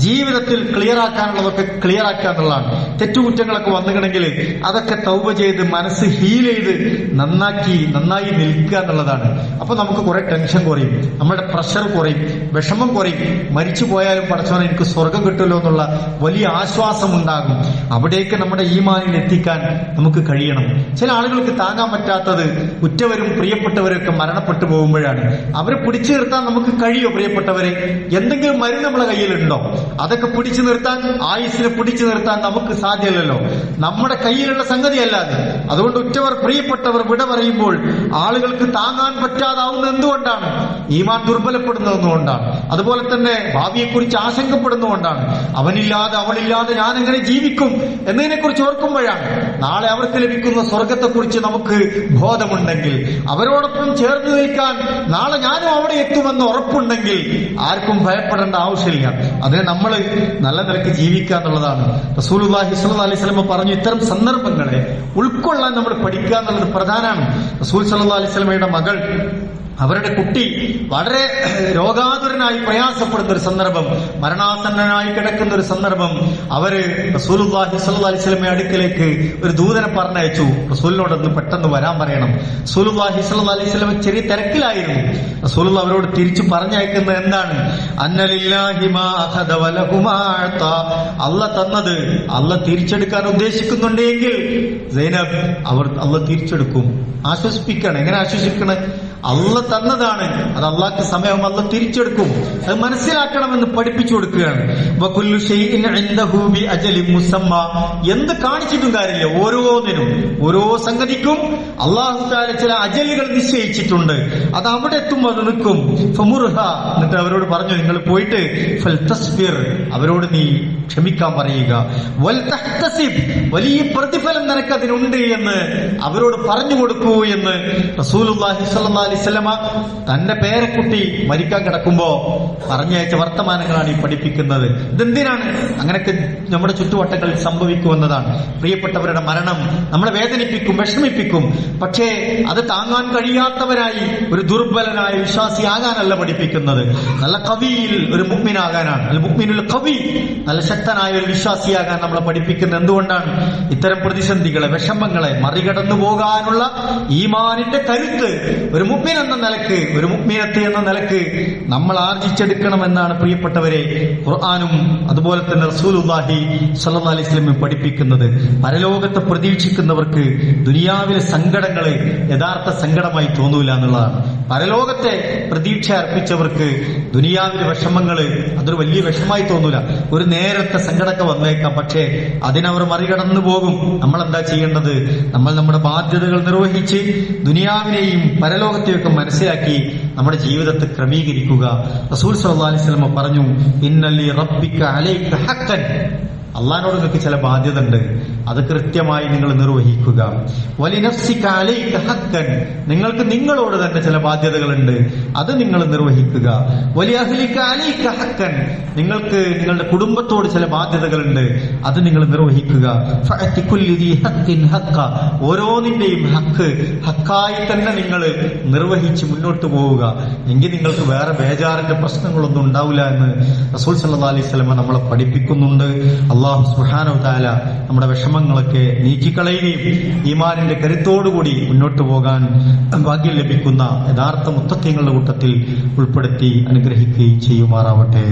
ജീവിതത്തിൽ ക്ലിയർ ആക്കാനുള്ളതൊക്കെ ക്ലിയർ ആക്കുക എന്നുള്ളതാണ്. തെറ്റുകുറ്റങ്ങളൊക്കെ വന്നുകണമെങ്കിൽ അതൊക്കെ തൗബ ചെയ്ത് മനസ്സ് ഹീൽ ചെയ്ത് നന്നായി നിൽക്കുക എന്നുള്ളതാണ്. അപ്പൊ നമുക്ക് കുറെ ടെൻഷൻ കുറയും, നമ്മുടെ പ്രഷർ കുറയും, വിഷമം കുറയും. മരിച്ചു പോയാലും പടച്ചവനെ എനിക്ക് സ്വർഗം കിട്ടുമല്ലോ എന്നുള്ള വലിയ ആശ്വാസം ഉണ്ടാകും. അവിടേക്ക് നമ്മുടെ ഈമാനിൽ എത്തിക്കാൻ നമുക്ക് കഴിയണം. ചില ആളുകൾക്ക് താങ്ങാൻ പറ്റാത്തത് ഉറ്റവരും പ്രിയപ്പെട്ടവരൊക്കെ മരണപ്പെട്ടു പോകുമ്പോഴാണ്. അവരെ പിടിച്ചു നിർത്താൻ നമുക്ക് കഴിയോ പ്രിയപ്പെട്ടവരെ? എന്തെങ്കിലും മരുന്ന് നമ്മളെ കയ്യിലുണ്ടോ? അതൊക്കെ പിടിച്ചു നിർത്താൻ, ആയുസ്സിനെ പിടിച്ചു നിർത്താൻ നമുക്ക് സാധ്യമല്ലല്ലോ, നമ്മുടെ കയ്യിലുള്ള സംഗതിയല്ലാതെ. അതുകൊണ്ട് ഉറ്റവർ പ്രിയപ്പെട്ടവർ വിട പറയുമ്പോൾ ആളുകൾക്ക് താങ്ങാൻ പറ്റാതാവുന്നത് എന്തുകൊണ്ടാണ്? ഈമാൻ ദുർബലപ്പെടുന്നതെന്നുകൊണ്ടാണ്. അതുപോലെ തന്നെ ഭാവിയെക്കുറിച്ച് ആശങ്കപ്പെടുന്നതുകൊണ്ടാണ്. അവനില്ലാതെ അവളില്ലാതെ ഞാൻ എങ്ങനെ ജീവിക്കും എന്നതിനെ കുറിച്ച് ഓർക്കുമ്പോഴാണ്. നാളെ അവർക്ക് ലഭിക്കുന്ന സ്വർഗത്തെക്കുറിച്ച് നമുക്ക് ബോധമുണ്ടെങ്കിൽ, അവരോടൊപ്പം ചേർന്ന് നിൽക്കാൻ നാളെ ഞാനും അവിടെ എത്തുമെന്ന് ഉറപ്പുണ്ടെങ്കിൽ ആർക്കും ഭയപ്പെടേണ്ട ആവശ്യമില്ല. അതിനെ നമ്മൾ നല്ല നിലയ്ക്ക് ജീവിക്കുക എന്നുള്ളതാണ്. റസൂലുള്ളാഹി സ്വല്ലല്ലാഹി അലൈഹി വസല്ലം പറഞ്ഞു, ഇത്തരം സന്ദർഭങ്ങളെ ഉൾക്കൊള്ളാൻ നമ്മൾ പഠിക്കുക എന്നുള്ളത് പ്രധാനമാണ്. റസൂൽ സ്വല്ലല്ലാഹി അലൈഹി വസല്ലമയുടെ മകൾ, അവരുടെ കുട്ടി വളരെ രോഗാതുരനായി പ്രയാസപ്പെടുന്ന ഒരു സന്ദർഭം, മരണാസന്നനായി കിടക്കുന്ന ഒരു സന്ദർഭം, അവര് റസൂലുള്ളാഹി സ്വല്ലല്ലാഹി അലൈഹി വസല്ലമയുടെ അടുക്കലേക്ക് ഒരു ദൂതനെ പറഞ്ഞയച്ചു. റസൂലിനോടൊന്ന് പെട്ടെന്ന് വരാൻ പറയണം. റസൂലുള്ളാഹി സ്വല്ലല്ലാഹി അലൈഹി വസല്ലം ചെറിയ തിരക്കിലായിരുന്നു. റസൂലുള്ള അവരോട് തിരിച്ചു പറഞ്ഞയക്കുന്നത് എന്താണ്? അന്നലില്ലാഹി മാ അഖദ വലഹു മാ അഅത. അല്ലാഹ് തന്നത് അല്ലാഹ് തിരിച്ചെടുക്കാൻ ഉദ്ദേശിക്കുന്നുണ്ടെങ്കിൽ സൈനബ് അല്ലാഹ് തിരിച്ചെടുക്കും. ആശ്വസിപ്പിക്കണം. എങ്ങനെ ആശ്വസിക്കണം? അല്ലാഹ് തന്നതാണ്, അത് അള്ളാഹ്ക്ക് സമയം അല്ലാഹ് തിരിച്ചെടുക്കും. അത് മനസ്സിലാക്കണമെന്ന് പഠിപ്പിച്ചു കൊടുക്കുകയാണ്. വകുല്ലു ശൈഇൻ ഇൻദഹു ബിഅജലിൻ മുസമ്മ. എന്ത് കാണിച്ചിട്ടും കാര്യമില്ല, ഓരോന്നിനും ഓരോ സംഗതിക്കും അല്ലാഹു തആല ചില അജലുകൾ നിശ്ചയിച്ചിട്ടുണ്ട്. അത് അവിടെ എത്തുമ്പോൾ അത് നിൽക്കും. ഫമുർഹ, എന്നിട്ട് അവരോട് പറഞ്ഞു, നിങ്ങൾ പോയിട്ട് ഫൽതസ്ബിർ, അവരോട് നീ ക്ഷമിക്കാൻ പറയുക. വൽ തഹ്തസിബ്, വലിയ പ്രതിഫലം നിനക്ക് അതിനുണ്ട് എന്ന് അവരോട് പറഞ്ഞു കൊടുക്കൂ എന്ന് റസൂലുള്ളാഹി സ്വല്ലല്ലാഹി അലൈഹി വസല്ലമ തന്റെ പേരക്കുട്ടി മരിക്കാൻ കിടക്കുമ്പോ പറഞ്ഞയച്ച വർത്തമാനങ്ങളാണ് ഈ പഠിപ്പിക്കുന്നത്. ഇതെന്തിനാണ്? അങ്ങനെയൊക്കെ നമ്മുടെ ചുറ്റുവട്ടങ്ങളിൽ സംഭവിക്കുമെന്നതാണ്. പ്രിയപ്പെട്ടവരുടെ മരണം നമ്മളെ വേദനിപ്പിക്കും, വിഷമിപ്പിക്കും. പക്ഷേ അത് താങ്ങാൻ കഴിയാത്തവരായി ഒരു ദുർബലനായ വിശ്വാസിയാകാനല്ല പഠിപ്പിക്കുന്നത്. നല്ല കവിയിൽ ഒരു മുഅ്മിനാകാനാണ്. അൽ മുഅ്മിനുൽ ഖവി, നല്ല ശക്തനായ ഒരു വിശ്വാസിയാകാൻ നമ്മളെ പഠിപ്പിക്കുന്നത്. എന്തുകൊണ്ടാണ്? ഇത്തരം പ്രതിസന്ധികളെ, വിഷമങ്ങളെ മറികടന്നു പോകാനുള്ള ഈമാനിന്റെ കരുത്ത് ഒരു മുഅ്മിൻ എന്ന നിലക്ക്, ഒരു മുഅ്മിനത്ത് എന്ന നിലക്ക് നമ്മൾ ആർജിച്ചെടുക്കണമെന്നാണ് പ്രിയപ്പെട്ടവരെ ഖുർആനും അതുപോലെ തന്നെ റസൂലുള്ളാഹി സ്വല്ലല്ലാഹു അലൈഹി വസല്ലം പഠിപ്പിക്കുന്നത്. പരലോകത്തെ പ്രതീക്ഷിക്കുന്നവർക്ക് ദുനിയാവിലെ സങ്കടങ്ങള് യഥാർത്ഥ സങ്കടമായി തോന്നൂല എന്നുള്ളതാണ്. പരലോകത്തെ പ്രതീക്ഷ അർപ്പിച്ചവർക്ക് ദുനിയാവിലെ വിഷമങ്ങള് അതൊരു വലിയ വിഷമായി തോന്നൂല. ഒരു നേരത്തെ സങ്കടമൊക്കെ വന്നേക്കാം, പക്ഷേ അതിനവർ മറികടന്നു പോകും. നമ്മൾ എന്താ ചെയ്യേണ്ടത്? നമ്മൾ നമ്മുടെ ബാധ്യതകൾ നിർവഹിച്ച് ദുനിയാവിനെയും പരലോകത്തെയൊക്കെ മനസ്സിലാക്കി നമ്മുടെ ജീവിതത്തെ ക്രമീകരിക്കുക. റസൂൽ സ്വല്ലല്ലാഹു അലൈഹി വസല്ലം പറഞ്ഞു, ഇന്നലി റബ്ബിക അലൈക ഹഖ്ഖൻ, അള്ളാഹിനോട് നിങ്ങൾക്ക് ചില ബാധ്യത ഉണ്ട്, അത് കൃത്യമായി നിങ്ങൾ നിർവഹിക്കുക. വലിനഫ്സിക അലൈക ഹഖ്ഖൻ, നിങ്ങൾക്ക് നിങ്ങളോട് തന്നെ ചില ബാധ്യതകളുണ്ട്, അത് നിങ്ങൾ നിർവഹിക്കുക. വലി അഹ്ലിക അലൈക ഹഖ്ഖൻ, നിങ്ങൾക്ക് നിങ്ങളുടെ കുടുംബത്തോട് ചില ബാധ്യതകളുണ്ട്, അത് നിങ്ങൾ നിർവഹിക്കുക. ഫഅതി കുല്ലി ദി ഹഖ്ഖിൻ ഹഖ്ഖ, ഓരോന്നിന്റെയും ഹക്ക് ഹക്കായി തന്നെ നിങ്ങൾ നിർവഹിച്ച് മുന്നോട്ട് പോവുക. എങ്കിൽ നിങ്ങൾക്ക് വേറെ ബേജാറിന്റെ പ്രശ്നങ്ങളൊന്നും ഉണ്ടാവില്ല എന്ന് റസൂൽ സല്ലല്ലാഹു അലൈഹി വസല്ലം നമ്മളെ പഠിപ്പിക്കുന്നുണ്ട്. അല്ലാഹു സുബ്ഹാനഹു വ തആല നമ്മുടെ വിഷമങ്ങളൊക്കെ നീക്കിക്കളയുകയും ഈമാനിന്റെ കരുത്തോടുകൂടി മുന്നോട്ട് പോകാൻ ഭാഗ്യം ലഭിക്കുന്ന യഥാർത്ഥ മുത്തഖീങ്ങളുടെ കൂട്ടത്തിൽ ഉൾപ്പെടുത്തി അനുഗ്രഹിക്കുകയും ചെയ്യുമാറാവട്ടെ.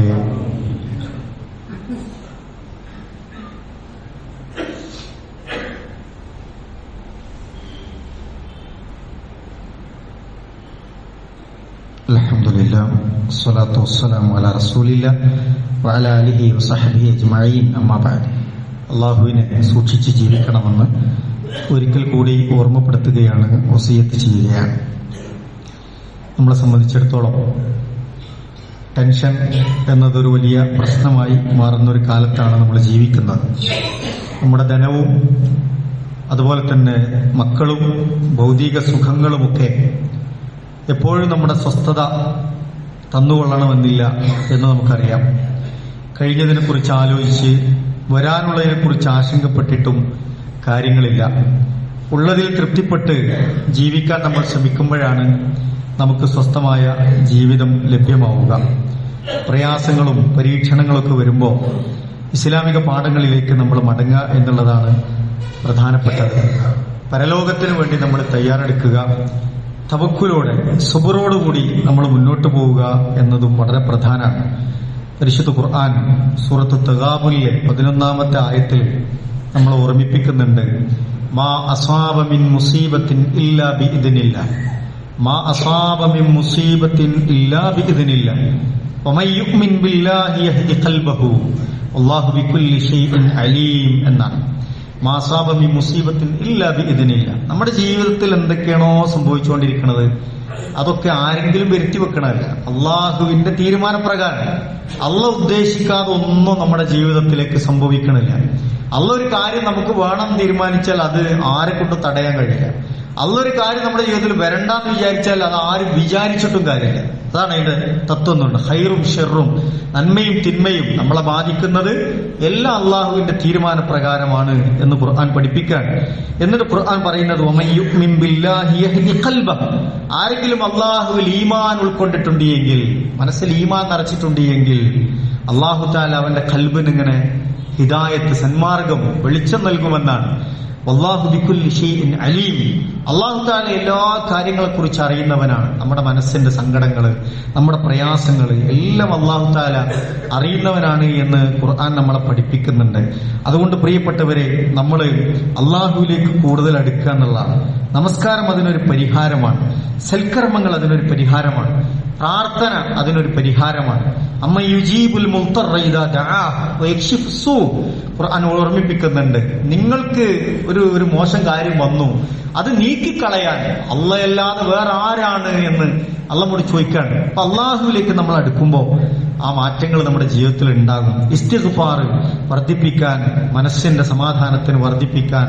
അൽഹംദുലില്ലാഹ് വസ്സലാത്തു വസ്സലാമു അലാ റസൂലില്ലാഹ് വഅലാ ആലിഹി വസഹ്ബിഹി അജ്മഈൻ. അമ്മാ ബഅദ്. അല്ലാഹുവിനെ സൂക്ഷിച്ച് ജീവിക്കണമെന്ന് ഒരിക്കൽ കൂടി ഓർമ്മപ്പെടുത്തുകയാണ്, വസിയത്ത് ചെയ്യുകയാണ്. നമ്മളെ സംബന്ധിച്ചിടത്തോളം ടെൻഷൻ എന്നതൊരു വലിയ പ്രശ്നമായി മാറുന്ന ഒരു കാലത്താണ് നമ്മൾ ജീവിക്കുന്നത്. നമ്മുടെ ധനവും അതുപോലെ തന്നെ മക്കളും ഭൗതിക സുഖങ്ങളുമൊക്കെ എപ്പോഴും നമ്മുടെ സ്വസ്ഥത തന്നുകൊള്ളണമെന്നില്ല എന്ന് നമുക്കറിയാം. കഴിഞ്ഞതിനെ കുറിച്ച് ആലോചിച്ച് വരാനുള്ളതിനെ കുറിച്ച് ആശങ്കപ്പെട്ടിട്ടും കാര്യങ്ങളില്ല. ഉള്ളതിൽ തൃപ്തിപ്പെട്ട് ജീവിക്കാൻ നമ്മൾ ശ്രമിക്കുമ്പോഴാണ് നമുക്ക് സ്വസ്ഥമായ ജീവിതം ലഭ്യമാവുക. പ്രയാസങ്ങളും പരീക്ഷണങ്ങളൊക്കെ വരുമ്പോൾ ഇസ്ലാമിക പാഠങ്ങളിലേക്ക് നമ്മൾ മടങ്ങുക എന്നുള്ളതാണ് പ്രധാനപ്പെട്ടത്. പരലോകത്തിനു വേണ്ടി നമ്മൾ തയ്യാറെടുക്കുക, തവക്കുലോടെ സുബറോടുകൂടി നമ്മൾ മുന്നോട്ട് പോവുക എന്നതും വളരെ പ്രധാനമാണ്. പരിശുദ്ധ ഖുർആൻ സൂറത്ത് തഗാബുനിലെ 11-ാമത്തെ ആയത്തിൽ നമ്മൾ ഓർമ്മിപ്പിക്കുന്നുണ്ട്, മാ അസാബ മിൻ മുസീബത്തിൻ ഇല്ലാ ബിഇദ്നില്ലാഹ്, മാ അസാബ മിൻ മുസീബത്തിൻ ഇല്ലാ ബിഇദ്നില്ലാഹ് വമൻ യുഅ്മിൻ ബില്ലാഹി യഹ്ദി ഖൽബഹു വല്ലാഹു ബികുല്ലി ഷൈഇൻ അലീം എന്നാണ്. മാ അസാബ മിൻ മുസീബത്തിൻ ഇല്ലാ ബിഇദ്നില്ലാഹ്. നമ്മുടെ ജീവിതത്തിൽ എന്തൊക്കെയാണോ സംഭവിച്ചുകൊണ്ടിരിക്കുന്നത് അതൊക്കെ ആരെങ്കിലും വരുത്തി വെക്കണമല്ല, അള്ളാഹുവിന്റെ തീരുമാനപ്രകാരം. അള്ളാഹ് ഉദ്ദേശിക്കാതെ ഒന്നും നമ്മുടെ ജീവിതത്തിലേക്ക് സംഭവിക്കണില്ല. അള്ളാഹ് ഒരു കാര്യം നമുക്ക് വേണം തീരുമാനിച്ചാൽ അത് ആരെ കൊണ്ട് തടയാൻ കഴിയില്ല. അള്ളാഹ് ഒരു കാര്യം നമ്മുടെ ജീവിതത്തിൽ വരണ്ടെന്ന് വിചാരിച്ചാൽ അത് ആരും വിചാരിച്ചിട്ടും കാര്യമില്ല. അതാണ് അതിന്റെ തത്വം എന്നുണ്ട്. ഹൈറും ഷെറും, നന്മയും തിന്മയും നമ്മളെ ബാധിക്കുന്നത് എല്ലാം അള്ളാഹുവിന്റെ തീരുമാനപ്രകാരമാണ് എന്ന് ഖുർആൻ പഠിപ്പിക്കാൻ. എന്നിട്ട് ഖുർആൻ പറയുന്നത്, വമൻ യുഅ്മിൻ ബില്ലാഹി യഹ്ദി ഖൽബഹു, ആരെങ്കിലും അള്ളാഹുവിൽ ഈമാൻ ഉൾക്കൊണ്ടിട്ടുണ്ട് എങ്കിൽ, മനസ്സിൽ ഈമാൻ നിറച്ചിട്ടുണ്ട് എങ്കിൽ, അള്ളാഹു തആല അവന്റെ ഖൽബിന് ഇങ്ങനെ ഹിദായത്ത്, സന്മാർഗം, വെളിച്ചം നൽകുമെന്നാണ്. വല്ലാഹു ബികുല്ലി ഷൈഇൻ അലീം, അല്ലാഹു തആല എല്ലാ കാര്യങ്ങളെ കുറിച്ച് അറിയുന്നവനാണ്. നമ്മുടെ മനസ്സിന്റെ സങ്കടങ്ങള്, നമ്മുടെ പ്രയാസങ്ങള് എല്ലാം അല്ലാഹു തആല അറിയുന്നവനാണ് എന്ന് ഖുർആൻ നമ്മളെ പഠിപ്പിക്കുന്നുണ്ട്. അതുകൊണ്ട് പ്രിയപ്പെട്ടവരെ, നമ്മൾ അള്ളാഹുവിലേക്ക് കൂടുതൽ അടുക്കുക എന്നുള്ളതാണ്. നമസ്കാരം അതിനൊരു പരിഹാരമാണ്, സൽക്കർമ്മങ്ങൾ അതിനൊരു പരിഹാരമാണ്, പ്രാർത്ഥന അതിനൊരു പരിഹാരമാണ്. അമ്മ യുജീബുൽ മുൽത്തറ ഇദാ ദഅാഹു വയക്ഷിഫു സൂ, ഖുർആൻ ഓർമ്മിപ്പിക്കുന്നുണ്ട്. നിങ്ങൾക്ക് ഒരു മോശം കാര്യം വന്നു, അത് നീക്കിക്കളയാൻ അല്ലാഹുവല്ലാതെ വേറെ ആരാണ് എന്ന് അള്ളാഹുവോട് ചോദിക്കാണ്. അപ്പൊ അള്ളാഹുവിലേക്ക് നമ്മൾ അടുക്കുമ്പോൾ ആ മാറ്റങ്ങൾ നമ്മുടെ ജീവിതത്തിൽ ഉണ്ടാകും. ഇസ്തിഗ്ഫാർ വർദ്ധിപ്പിക്കാൻ, മനസ്സിന്റെ സമാധാനത്തിന് വർദ്ധിപ്പിക്കാൻ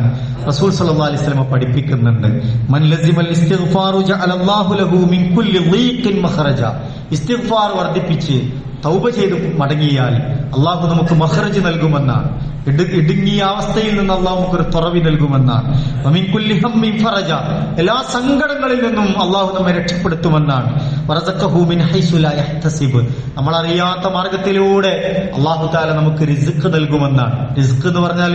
റസൂൽ സല്ലല്ലാഹു അലൈഹി വസല്ലം പഠിപ്പിക്കുന്നുണ്ട്. മൻ ലസിമൽ ഇസ്തിഗ്ഫാറു ജഅലല്ലാഹു ലഹു മിൻ കുല്ലി ദീഖിൻ മഖറജ. ഇസ്തിഗ്ഫാർ വർദ്ധിപ്പിച്ച് തൗബ ചെയ്ത് മടങ്ങിയാൽ അള്ളാഹു നമുക്ക് മഖ്റജ് നൽകുമെന്നാണ്. ഇടുങ്ങിയ അവസ്ഥയിൽ നിന്ന് അള്ളാഹു നമുക്കൊരു തുറവി നൽകുമെന്നാണ്. വമിൻ കുല്ലി ഹമ്മിൻ ഫറജ. എല്ലാ സങ്കടങ്ങളിൽ നിന്നും അള്ളാഹു നമ്മെ രക്ഷപ്പെടുത്തുമെന്നാണ്. വറസഖഹു മിൻ ഹൈസു ലാ യഹ്തസിബ്. നമ്മൾ അറിയാത്ത മാർഗത്തിലൂടെ അള്ളാഹു തആല നമുക്ക് റിസ്ക് നൽകുമെന്നാണ്. റിസ്ക് എന്ന് പറഞ്ഞാൽ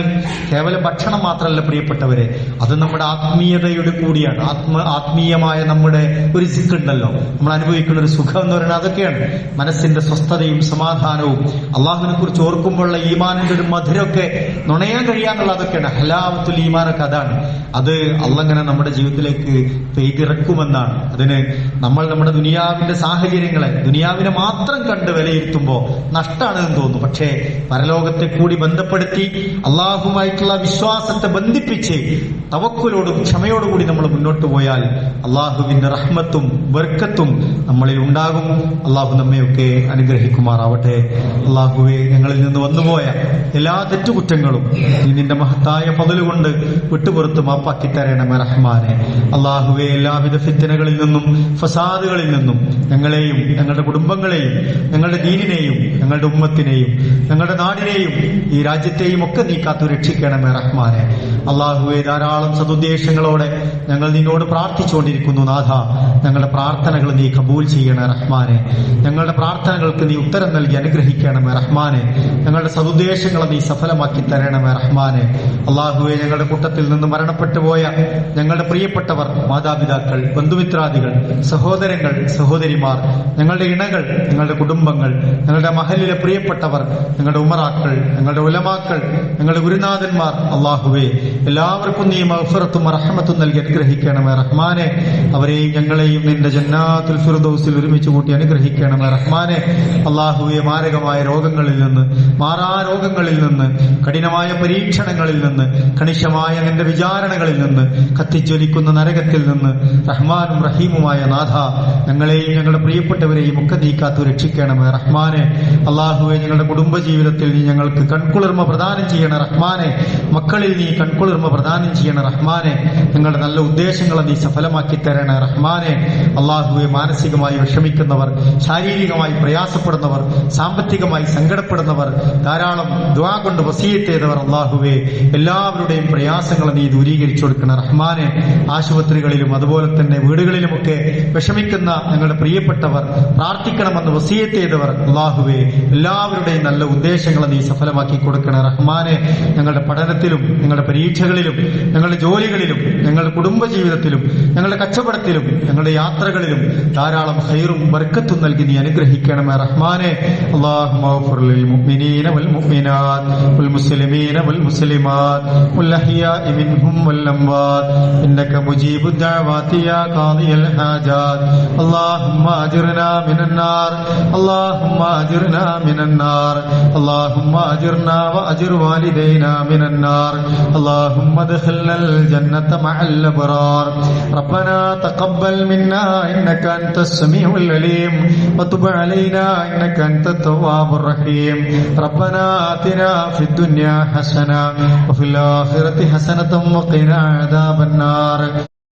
കേവലം ഭക്ഷണം മാത്രമല്ല പ്രിയപ്പെട്ടവരെ, അത് നമ്മുടെ ആത്മീയതയുടെ കൂടിയാണ്. ആത്മീയമായ നമ്മുടെ ഒരു റിസ്ക് ഉണ്ടല്ലോ, നമ്മൾ അനുഭവിക്കുന്ന ഒരു സുഖം എന്ന് പറയുന്നത് അതൊക്കെയാണ്. മനസ്സിന്റെ സ്വസ്ഥതയും സമാധാനവും അള്ളാഹുവിനെ കുറിച്ച് ഓർക്കുമ്പോഴുള്ള ഈമാനിന്റെ ഒരു മധുരമൊക്കെ നുണയാൻ കഴിയാന്നുള്ള അതൊക്കെയാണ്. ഹലാവത്തുൽ ഈമാനൊക്കെ അതാണ്. അത് അള്ളങ്ങനെ നമ്മുടെ ജീവിതത്തിലേക്ക് പെയ്തിറക്കുമെന്നാണ്. അതിന് നമ്മൾ നമ്മുടെ ദുനിയാവിന്റെ സാഹചര്യങ്ങളെ, ദുനിയാവിനെ മാത്രം കണ്ട് വിലയിരുത്തുമ്പോൾ നഷ്ടമാണെന്ന് തോന്നുന്നു. പക്ഷേ പരലോകത്തെ കൂടി ബന്ധപ്പെടുത്തി അള്ളാഹുമായിട്ടുള്ള വിശ്വാസത്തെ ബന്ധിപ്പിച്ച് തവക്കുലോടും ക്ഷമയോടുകൂടി നമ്മൾ മുന്നോട്ട് പോയാൽ അള്ളാഹുവിന്റെ റഹ്മത്തും ബർക്കത്തും നമ്മളിൽ ഉണ്ടാകും. അള്ളാഹു നമ്മയൊക്കെ അനുഗ്രഹിക്കുമാറാവട്ടെ. അള്ളാഹുവെ, ഞങ്ങളിൽ നിന്ന് വന്നുപോയ എല്ലാ തെറ്റുകുറ്റങ്ങളും നീ നിന്റെ മഹത്തായ ഫള് കൊണ്ട് വിട്ടുപുറത്ത് മാപ്പാക്കി തരണമേ റഹ്മാനെ. അള്ളാഹുവെ, എല്ലാവിധ ഫിത്നകളിൽ നിന്നും ഫസാദുകളിൽ നിന്നും ഞങ്ങളെയും ഞങ്ങളുടെ കുടുംബങ്ങളെയും ഞങ്ങളുടെ ദീനിനെയും ഞങ്ങളുടെ ഉമ്മത്തിനെയും ഞങ്ങളുടെ നാടിനെയും ഈ രാജ്യത്തെയും ഒക്കെ നീ കാത്തു രക്ഷിക്കണമേ റഹ്മാനെ. അള്ളാഹുവെ, ധാരാളം സതുദ്ദേശങ്ങളോടെ ഞങ്ങൾ നിന്നോട് പ്രാർത്ഥിച്ചുകൊണ്ടിരിക്കുന്നു നാഥ. ഞങ്ങളുടെ പ്രാർത്ഥനകൾ നീ കബൂൽ ചെയ്യണേ റഹ്മാനെ. ഞങ്ങളുടെ പ്രാർത്ഥനകൾക്ക് നീ ഉത്തരം നൽകി അനുഗ്രഹിക്കണമേ റഹ്മാനെ. ഞങ്ങളുടെ സതുദ്ദേശങ്ങളെ നീ സഫലമാക്കി തരണമേ റഹ്മാനെ. അള്ളാഹുവെ, ഞങ്ങളുടെ കൂട്ടത്തിൽ നിന്ന് മരണപ്പെട്ടു പോയ ഞങ്ങളുടെ പ്രിയപ്പെട്ടവർ, മാതാപിതാക്കൾ, ബന്ധുമിത്രാദികൾ, സഹോദരങ്ങൾ, സഹോദരിമാർ, ഞങ്ങളുടെ ഇണകൾ, ഞങ്ങളുടെ കുടുംബങ്ങൾ, ഞങ്ങളുടെ മഹലിലെ പ്രിയപ്പെട്ടവർ, ഞങ്ങളുടെ ഉമറാക്കൾ, ഞങ്ങളുടെ ഉലമാക്കൾ, ഞങ്ങളുടെ ഗുരുനാഥന്മാർ, അള്ളാഹുവെ, എല്ലാവർക്കും നീ മഗ്ഫിറത്തും റഹ്മത്തും നൽകി അനുഗ്രഹിക്കണമേ റഹ്മാനെ. അവരെയും ഞങ്ങളെയും നിന്റെ ജന്നാത്തുൽ ഫിർദൗസിൽ ഒരുമിച്ച് കൂട്ടി അനുഗ്രഹിക്കണമേ റഹ്മാനെ. അള്ളാഹുവെ, മാരകമായ രോഗങ്ങളിൽ നിന്ന്, മാറാ രോഗങ്ങളിൽ നിന്ന്, കഠിനമായ പരീക്ഷണങ്ങളിൽ നിന്ന്, കണിശമായ നിന്റെ വിചാരണകളിൽ നിന്ന്, കത്തിജ്വലിക്കുന്ന നരകത്തിൽ നിന്ന് റഹ്മാനും റഹീമുമായ നാഥ, ഞങ്ങളെയും ഞങ്ങളുടെ പ്രിയപ്പെട്ടവരെയും ഒക്കെ നീ കാത്തു രക്ഷിക്കണമേ റഹ്മാനെ. അള്ളാഹുവെ, ഞങ്ങളുടെ കുടുംബജീവിതത്തിൽ നീ ഞങ്ങൾക്ക് കൺകുളിർമ പ്രദാനം ചെയ്യണ റഹ്മാനെ. മക്കളിൽ നീ കൺകുളിർമ പ്രദാനം ചെയ്യണ റഹ്മാനെ. ഞങ്ങളുടെ നല്ല ഉദ്ദേശങ്ങളെ നീ സഫലമാക്കി തരണ റഹ്മാനെ. അള്ളാഹുവെ, മാനസികമായി വിഷമിക്കുന്നവർ, ശാരീരികമായി പ്രയാസപ്പെടുന്നവർ, സാമ്പത്തികമായി സങ്കടപ്പെടുന്നവർ, ധാരാളം ദുആ കൊണ്ട് വസിയത്ത് ചെയ്തവർ, അള്ളാഹുവെ, എല്ലാവരുടെയും പ്രയാസങ്ങളെ നീ ദൂരീകരിച്ചു കൊടുക്കണ റഹ്മാനെ. ആശുപത്രികളിലും അതുപോലെ തന്നെ വീടുകളിലുമൊക്കെ വിഷമിക്കുന്ന ഞങ്ങളുടെ പ്രിയപ്പെട്ടവർ, പ്രാർത്ഥിക്കണമെന്ന് വസിയത്ത് ചെയ്തവർ, അള്ളാഹുവെ, എല്ലാവരുടെയും നല്ല ഉദ്ദേശങ്ങളെ നീ സഫലമാക്കി കൊടുക്കണ റഹ്മാനെ. ഞങ്ങളുടെ പഠനത്തിലും ഞങ്ങളുടെ പരീക്ഷകളിലും ഞങ്ങളുടെ ജോലികളിലും ഞങ്ങളുടെ കുടുംബജീവിതത്തിലും ഞങ്ങളുടെ കച്ചവടത്തിലും ഞങ്ങളുടെ യാത്രകളിലും ധാരാളം ഖൈറും ബർക്കത്തും നൽകി നീ അനുഗ്രഹിക്കണമേ റഹ്മാനെ. അല്ലാഹുമ്മ ഗ്ഫിർ ലിൽ മുഅ്മിനീന വൽ മുഅ്മിനാത്ത് വൽ മുസ്ലിമീന വൽ മുസ്ലിമാത്ത് വൽ അഹ്യാഇ മിൻഹും വൽ അംവാത്ത് ഇന്നക മുജീബുദ് ദഅവാതി യാ ഖാദിയൽ ഹാജാത്ത്. അല്ലാഹുമ്മ അജിർനാ മിനൻ നാർ, അല്ലാഹുമ്മ അജിർനാ മിനൻ നാർ, അല്ലാഹുമ്മ അജിർനാ വഅജിർ വാലിദൈനാ മിനൻ നാർ, അല്ലാഹുമ്മ അദ്ഖിൽനൽ ജന്നത മഅൽ അബ്റാർ. റബ്ബനാ തഖബ്ബൽ മിന്നാ ഇന്നക അൻതസ് സമീഉൽ അലീം വതുബ് അലൈനാ ഇന്നക അൻതത് തവ്വാബുർ റഹീം. റബ്ബനാ ആതിനാ ഫിദ് ദുനിയാ ഹസന വഫിൽ ആഖിറതി ഹസനത വഖിനാ അദാബൻ നാർ.